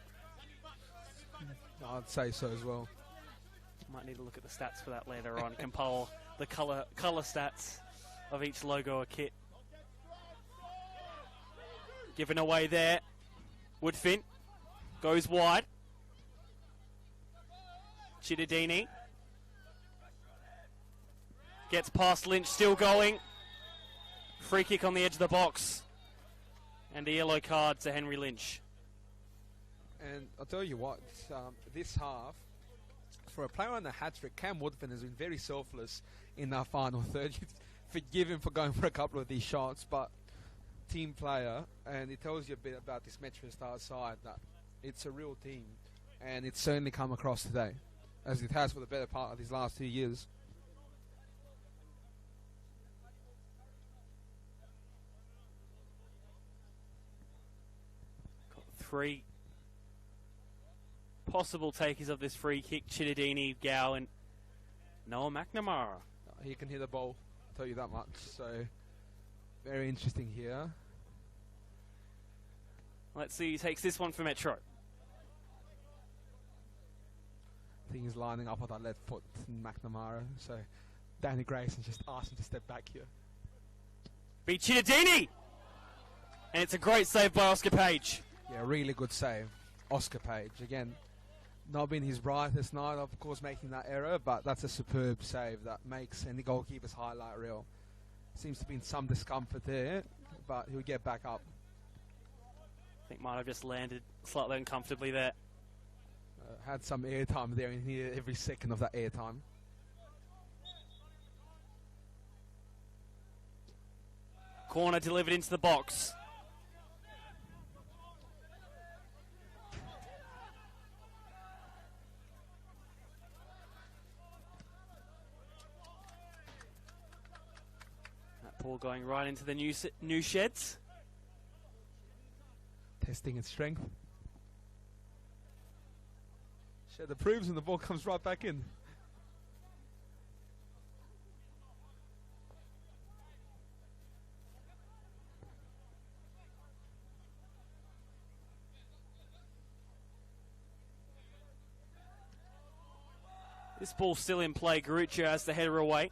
I'd say so as well. Might need to look at the stats for that later on. Compile the colour stats of each logo or kit. Given away there. Woodfin goes wide. Chittadini gets past Lynch, still going. Free kick on the edge of the box. And a yellow card to Henry Lynch. And I'll tell you what, this half, for a player on the hat-trick, Cam Woodford has been very selfless in that final third. You forgive him for going for a couple of these shots, but team player, and it tells you a bit about this MetroStars side, that it's a real team, and it's certainly come across today, as it has for the better part of these last 2 years. Got 3 possible takers of this free kick: Chittadini, Gow, and Noah McNamara. He can hit the ball, I'll tell you that much. So, very interesting here. Let's see who takes this one for Metro. I think he's lining up on that left foot, McNamara. So, Danny Grayson just asked him to step back here. Beat Chittadini! And it's a great save by Oscar Page. Yeah, really good save. Oscar Page, again, not been his brightest night, of course, making that error, but that's a superb save that makes any goalkeeper's highlight reel. Seems to be in some discomfort there, but he'll get back up. I think might have just landed slightly uncomfortably there. Had some airtime there in here, every second of that airtime. Corner delivered into the box. That ball going right into the new sheds. Testing its strength. Shed approves and the ball comes right back in. This ball's still in play. Garuccio has the header away.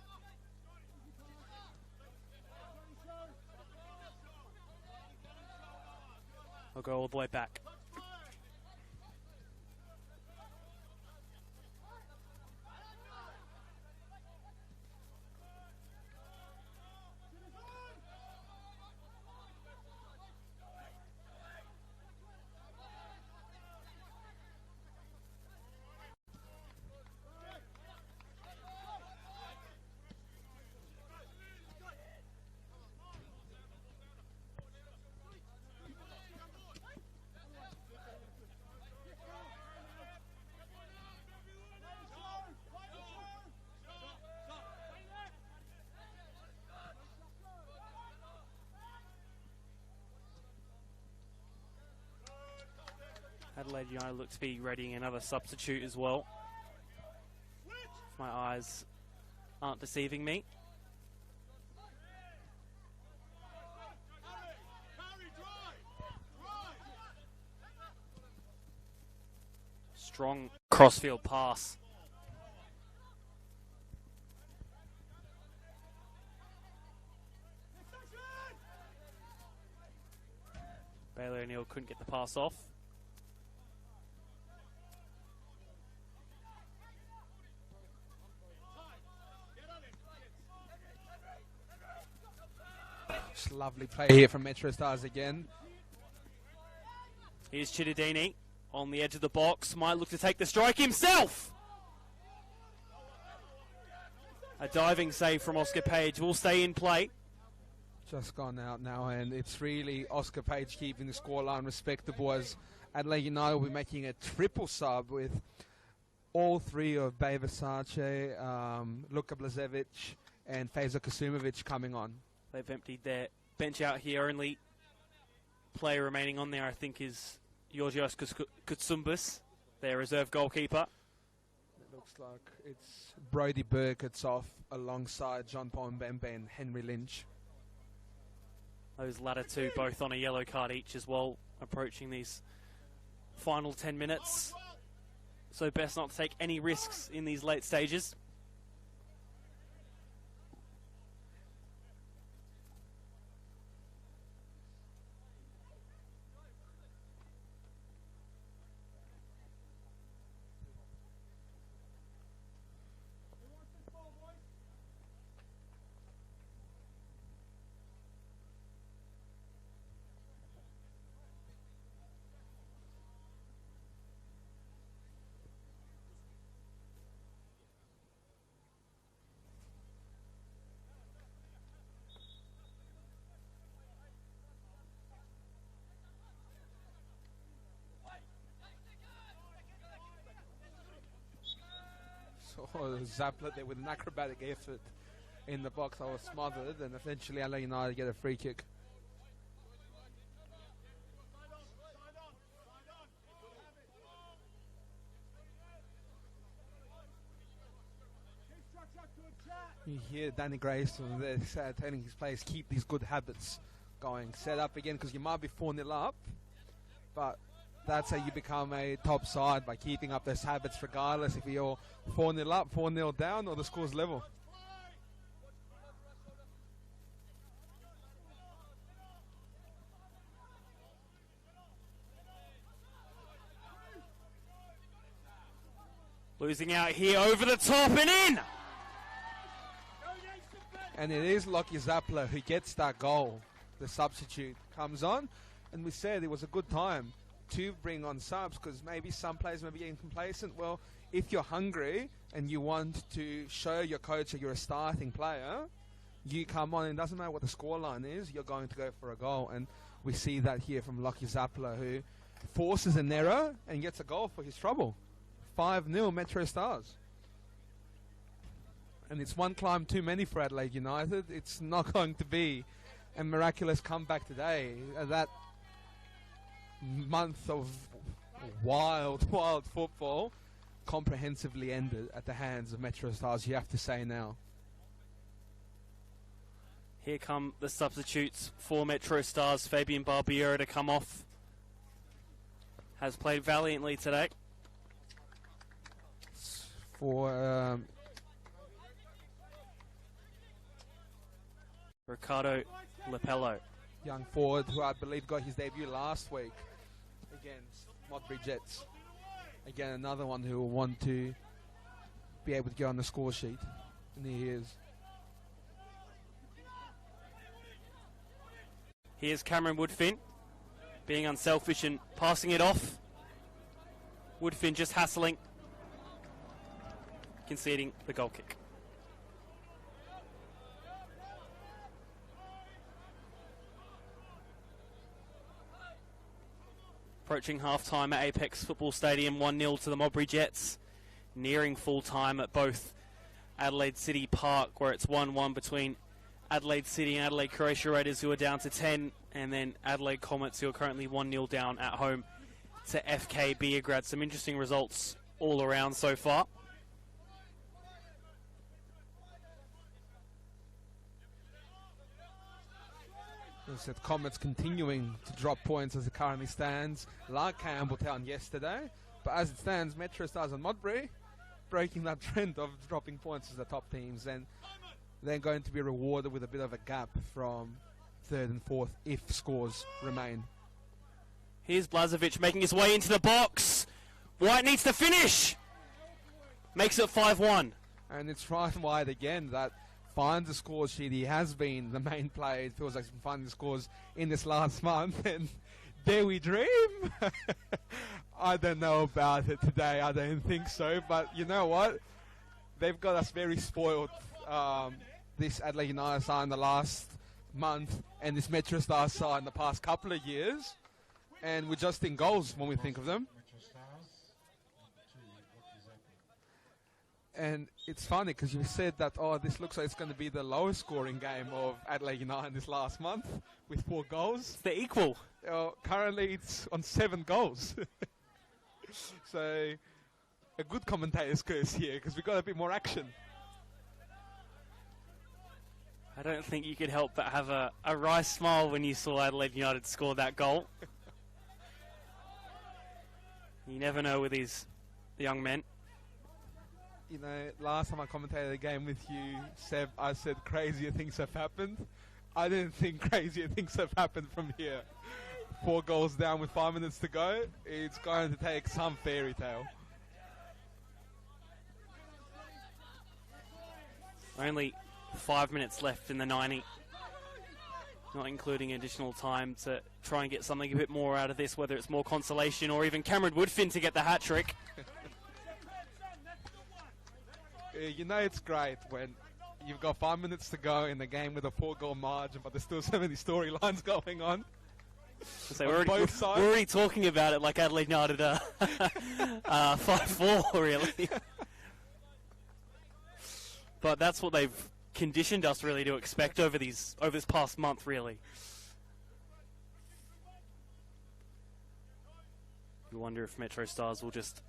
I'll go all the way back. Adelaide United look to be readying another substitute as well, if my eyes aren't deceiving me. Strong crossfield pass. Bailey O'Neill couldn't get the pass off. Just lovely play here from MetroStars again. Here's Chittadini on the edge of the box. Might look to take the strike himself. A diving save from Oscar Page will stay in play. Just gone out now, and it's really Oscar Page keeping the scoreline respectable, as Adelaide United will be making a triple sub with all 3 of Bay Versace, Luka Blazevic and Faisal Kasumovic coming on. They've emptied their bench out here. Only player remaining on there, I think, is Georgios Kutsumbis, their reserve goalkeeper. It looks like it's Brody Burkett's off alongside John Paul Mbembe and Henry Lynch. Those latter two both on a yellow card each as well, approaching these final 10 minutes. So best not to take any risks in these late stages. Zappler there with an acrobatic effort in the box. I was smothered, and eventually Adelaide United get a free kick. You hear Danny Grayson there telling his players, keep these good habits going. Set up again, because you might be 4-0 up, but that's how you become a top side, by keeping up those habits regardless if you're 4-0 up, 4-0 down, or the score's level. Losing out here, over the top and in! And it is Lockie Zappler who gets that goal. The substitute comes on, and we said it was a good time to bring on subs, because maybe some players may be getting complacent. Well, if you're hungry and you want to show your coach that you're a starting player, you come on, and it doesn't matter what the scoreline is, you're going to go for a goal. And we see that here from Lockie Zappler, who forces an error and gets a goal for his trouble. 5-0 MetroStars. And it's one climb too many for Adelaide United. It's not going to be a miraculous comeback today. That month of wild football comprehensively ended at the hands of MetroStars, you have to say now. Here come the substitutes for MetroStars. Fabian Barbiero to come off. Has played valiantly today. For Ricardo Lapello, young forward who I believe got his debut last week against Modbury Jets. Again, another one who will want to be able to get on the score sheet. And he is. Here's Cameron Woodfin being unselfish and passing it off. Woodfin just hassling, conceding the goal kick. Approaching half-time at Apex Football Stadium, 1-0 to the Modbury Jets. Nearing full-time at both Adelaide City Park, where it's 1-1 between Adelaide City and Adelaide Croatia Raiders, who are down to 10, and then Adelaide Comets, who are currently 1-0 down at home to FK Beograd. Some interesting results all around so far. As the Comets continuing to drop points as it currently stands, like Campbelltown yesterday. But as it stands, MetroStars and Modbury breaking that trend of dropping points as the top teams, and they're going to be rewarded with a bit of a gap from third and fourth if scores remain. Here's Blazovic making his way into the box. White needs to finish. Makes it 5-1. And it's Ryan White again that finds the score sheet. He has been the main player. It feels like he's been finding the scores in this last month. And dare we dream? I don't know about it today. I don't think so. But you know what? They've got us very spoiled. This Adelaide United side in the last month, and this MetroStars side in the past couple of years. And we're just in goals when we think of them. And it's funny because you said that, oh, this looks like it's going to be the lowest scoring game of Adelaide United this last month with 4 goals. They're equal. Currently it's on 7 goals. So a good commentator's curse here because we've got a bit more action. I don't think you could help but have a wry smile when you saw Adelaide United score that goal. You never know with these young men. You know, last time I commentated a game with you, Seb, I said crazier things have happened. I didn't think crazier things have happened from here. 4 goals down with 5 minutes to go. It's going to take some fairy tale. Only 5 minutes left in the 90. Not including additional time to try and get something a bit more out of this, whether it's more consolation or even Cameron Woodfin to get the hat-trick. You know it's great when you've got 5 minutes to go in the game with a 4-goal margin, but there's still so many storylines going on. So we're already talking about it like Adelaide United 5-4, really. but that's what they've conditioned us really to expect over this past month, really. You wonder if MetroStars will just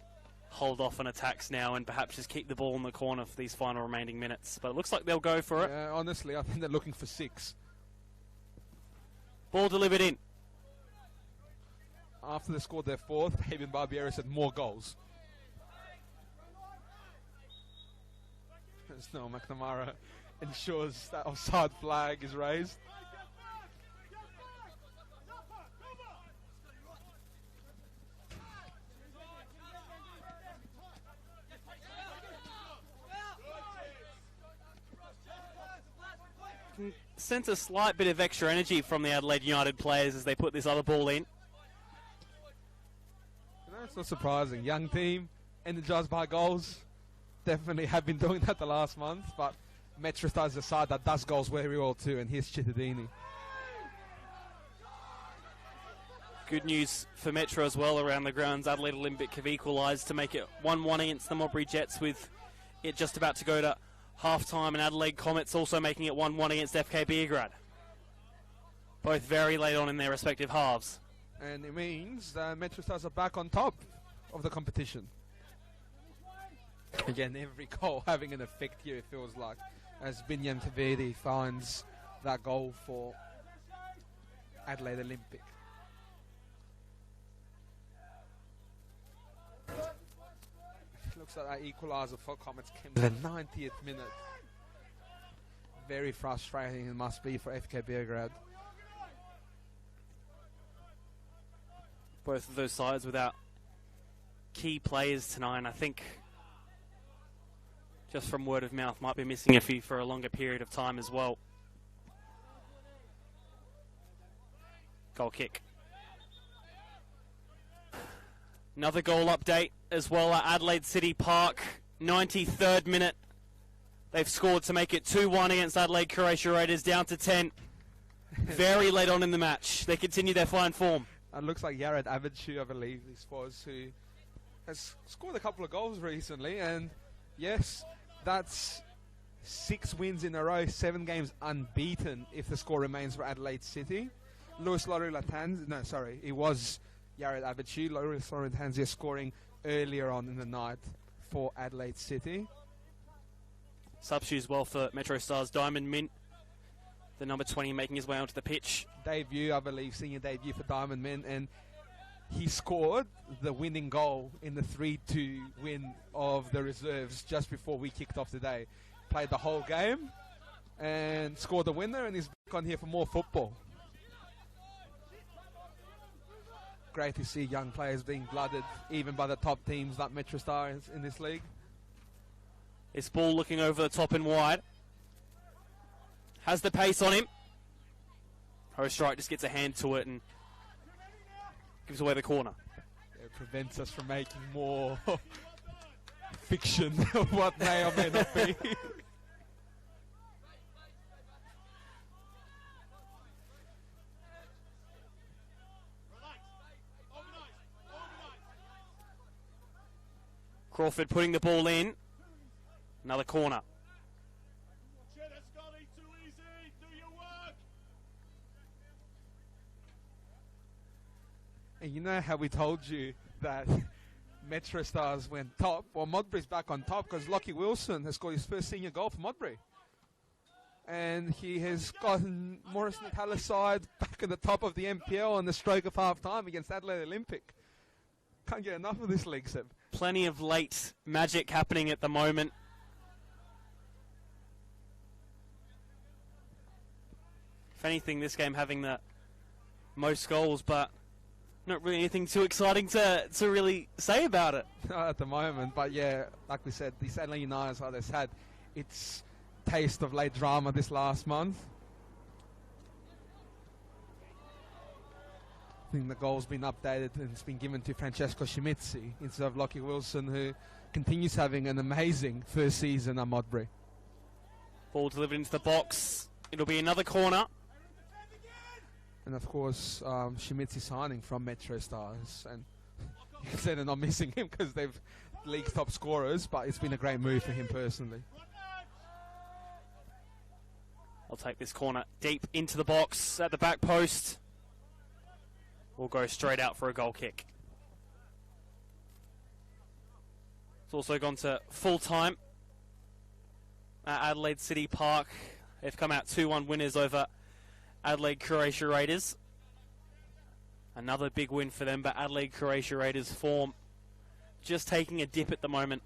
hold off on attacks now and perhaps just keep the ball in the corner for these final remaining minutes. But it looks like they'll go for it. Yeah, honestly, I think they're looking for 6. Ball delivered in. After they scored their 4th, Fabian Barbieri said more goals. As Noah McNamara ensures that offside flag is raised. Sense a slight bit of extra energy from the Adelaide United players as they put this other ball in. No, it's not surprising. Young team, energised by goals. Definitely have been doing that the last month, but MetroStars is a side that does goals very well too, and here's Chittadini. Good news for Metro as well around the grounds. Adelaide Olympic have equalised to make it 1-1 against the Modbury Jets, with it just about to go to half-time, and Adelaide Comets also making it 1-1 against FK Beograd. Both very late on in their respective halves. And it means that MetroStars are back on top of the competition. Again, every goal having an effect here, it feels like, as Binyam Tavidi finds that goal for Adelaide Olympic. Looks like that equaliser for Comets came in the 90th minute. Very frustrating it must be for FK Beograd. Both of those sides without key players tonight, and I think just from word of mouth might be missing a few for a longer period of time as well. Goal kick. Another goal update as well at Adelaide City Park. 93rd minute. They've scored to make it 2-1 against Adelaide Croatia Raiders, down to 10. Very late on in the match. They continue their fine form. It looks like Yared Avidshu, I believe this was, who has scored a couple of goals recently. And yes, that's 6 wins in a row, 7 games unbeaten if the score remains for Adelaide City. Luis Lori Latanz, no, sorry, it was Yared Avidshu. Luis Lori Latanzia scoring earlier on in the night for Adelaide City. Substitutes well for MetroStars. Diamond Mint, the number 20, making his way onto the pitch. Debut, I believe, senior debut for Diamond Mint, and he scored the winning goal in the 3-2 win of the reserves just before we kicked off today. Played the whole game and scored the winner, and he's back on here for more football. Great to see young players being blooded, even by the top teams like MetroStars in this league. This ball looking over the top and wide. Has the pace on him. Strike just gets a hand to it and gives away the corner. It prevents us from making more fiction of what may or may not be. Crawford putting the ball in. Another corner. And you know how we told you that MetroStars went top? Well, Modbury's back on top because Lockie Wilson has scored his first senior goal for Modbury. And he has gotten Morris Natala's side back at the top of the MPL on the stroke of half-time against Adelaide Olympic. Can't get enough of this league, Seb. Plenty of late magic happening at the moment. If anything, this game having the most goals, but not really anything too exciting to really say about it. Not at the moment, but yeah, like we said, the Adelaide United side has had its taste of late drama this last month. I think the goal's been updated and it's been given to Francesco Schmitzi instead of Lockie Wilson, who continues having an amazing first season at Modbury. Ball delivered into the box. It'll be another corner. And of course, Schmitzi signing from MetroStars. And you can say they're not missing him because they've league's top scorers, but it's been a great move for him personally. I'll take this corner deep into the box at the back post. We'll go straight out for a goal kick. It's also gone to full time at Adelaide City Park. They've come out 2-1 winners over Adelaide Croatia Raiders. Another big win for them, but Adelaide Croatia Raiders form just taking a dip at the moment.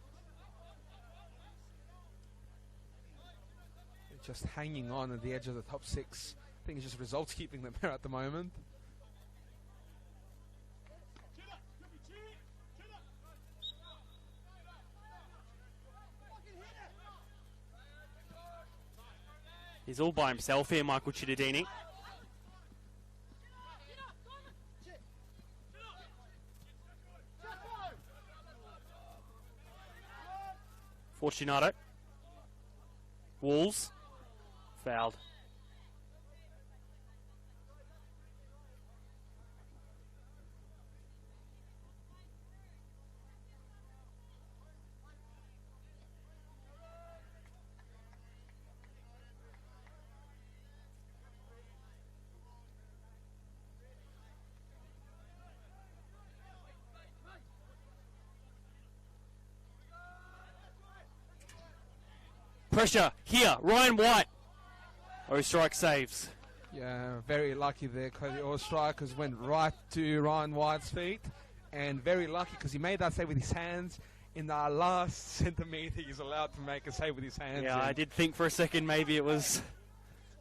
Just hanging on at the edge of the top 6. I think it's just results keeping them there at the moment. He's all by himself here, Michael Cittadini. Fortunato. Wolves. Fouled. Pressure here, Ryan White. Ostrike saves. Yeah, very lucky there because the Ostrikers went right to Ryan White's feet, and very lucky because he made that save with his hands. In the last centimetre, he's allowed to make a save with his hands. Yeah, I did think for a second maybe it was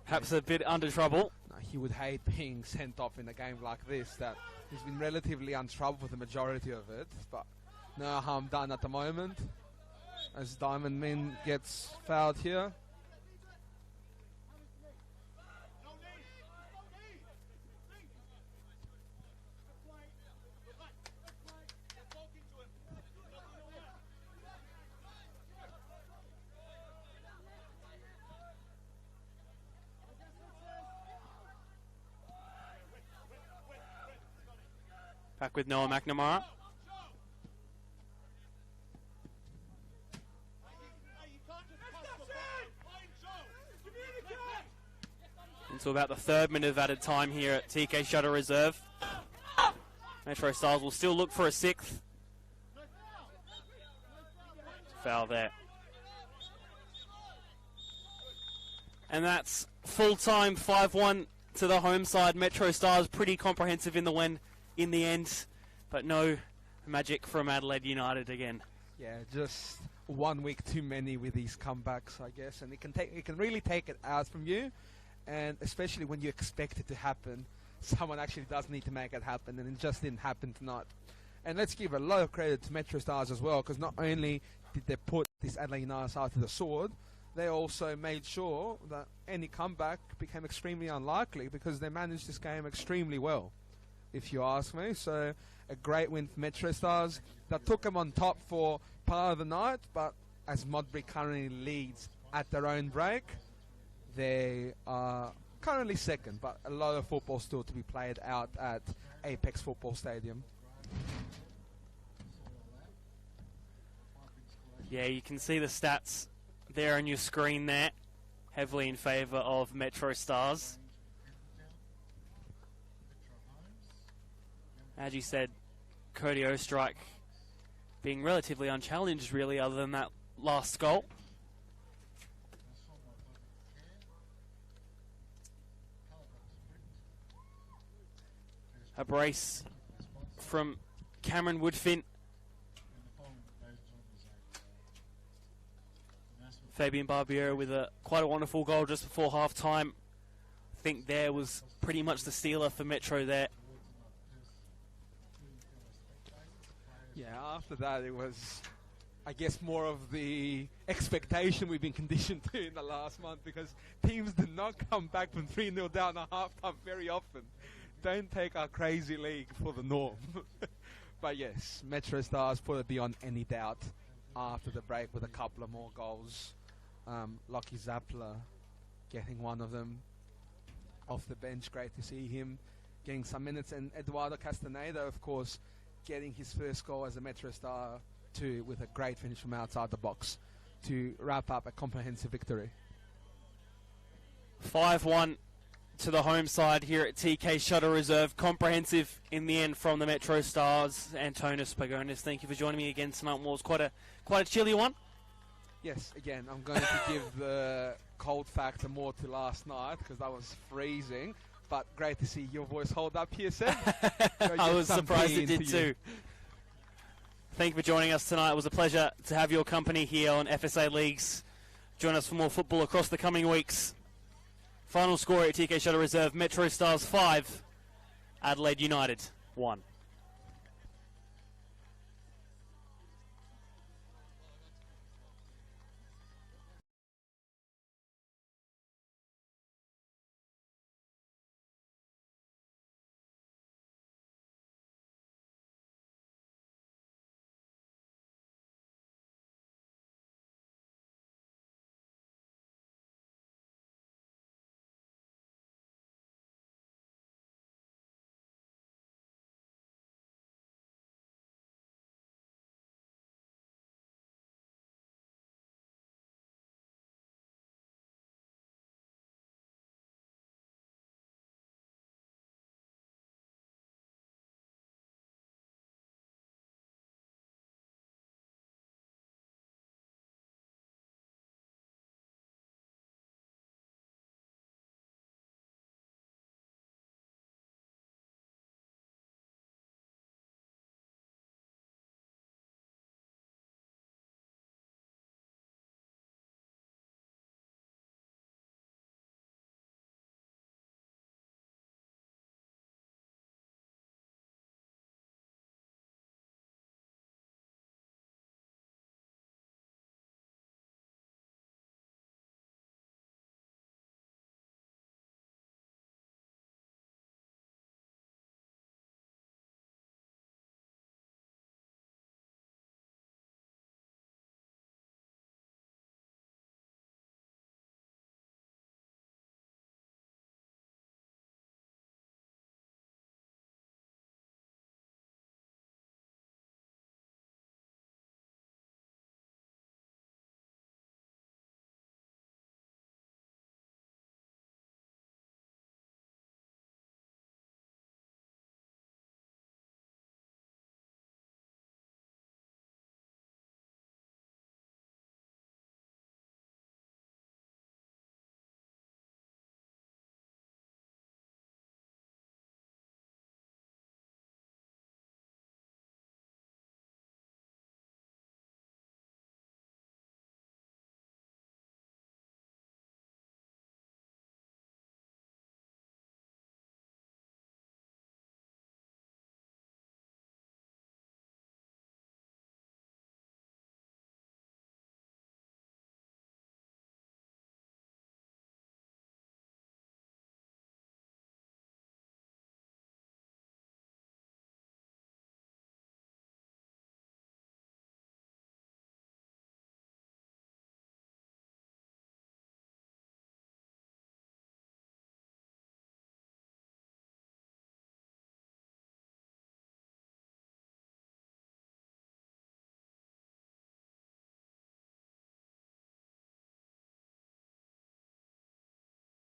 perhaps a bit under trouble. No, he would hate being sent off in a game like this. That he's been relatively untroubled for the majority of it, but no harm done at the moment. As Diamond Min gets fouled here. Back with Noah McNamara. Into about the 3rd minute of added time here at TK Shutter Reserve. MetroStars will still look for a 6th. Foul there. And that's full time, 5-1 to the home side. MetroStars pretty comprehensive in the win in the end, but no magic from Adelaide United again. Yeah, just 1 week too many with these comebacks, I guess, and it can really take it out from you. And especially when you expect it to happen, someone actually does need to make it happen, and it just didn't happen tonight. And let's give a lot of credit to MetroStars as well, because not only did they put this Adelaide United side to the sword, they also made sure that any comeback became extremely unlikely, because they managed this game extremely well, if you ask me. So a great win for MetroStars. That took them on top for part of the night, but as Modbury currently leads at their own break, they are currently 2nd, but a lot of football still to be played out at Apex Football Stadium. Yeah, you can see the stats there on your screen there, heavily in favour of MetroStars. As you said, Cody Ostrike being relatively unchallenged really, other than that last goal. A brace from Cameron Woodfin. Fabian Barbiero with quite a wonderful goal just before half-time. I think there was pretty much the stealer for Metro there. Yeah, after that it was, I guess, more of the expectation we've been conditioned to in the last month, because teams did not come back from 3-0 down at half-time very often. Don't take our crazy league for the norm. But yes, MetroStars put it beyond any doubt after the break with a couple of more goals. Lockie Zappler getting one of them off the bench. Great to see him getting some minutes. And Eduardo Castaneda, of course, getting his first goal as a MetroStar too, with a great finish from outside the box to wrap up a comprehensive victory. 5-1 to the home side here at TK Shuttle Reserve. Comprehensive in the end from the MetroStars. Antonis Pagonis, thank you for joining me again tonight. It was quite a chilly one. Yes, again, I'm going to give the cold factor more to last night because that was freezing. But great to see your voice hold up here, Seb. I was surprised it did too. Thank you for joining us tonight. It was a pleasure to have your company here on FSA Leagues. Join us for more football across the coming weeks. Final score at TK Shuttle Reserve, MetroStars 5, Adelaide United 1.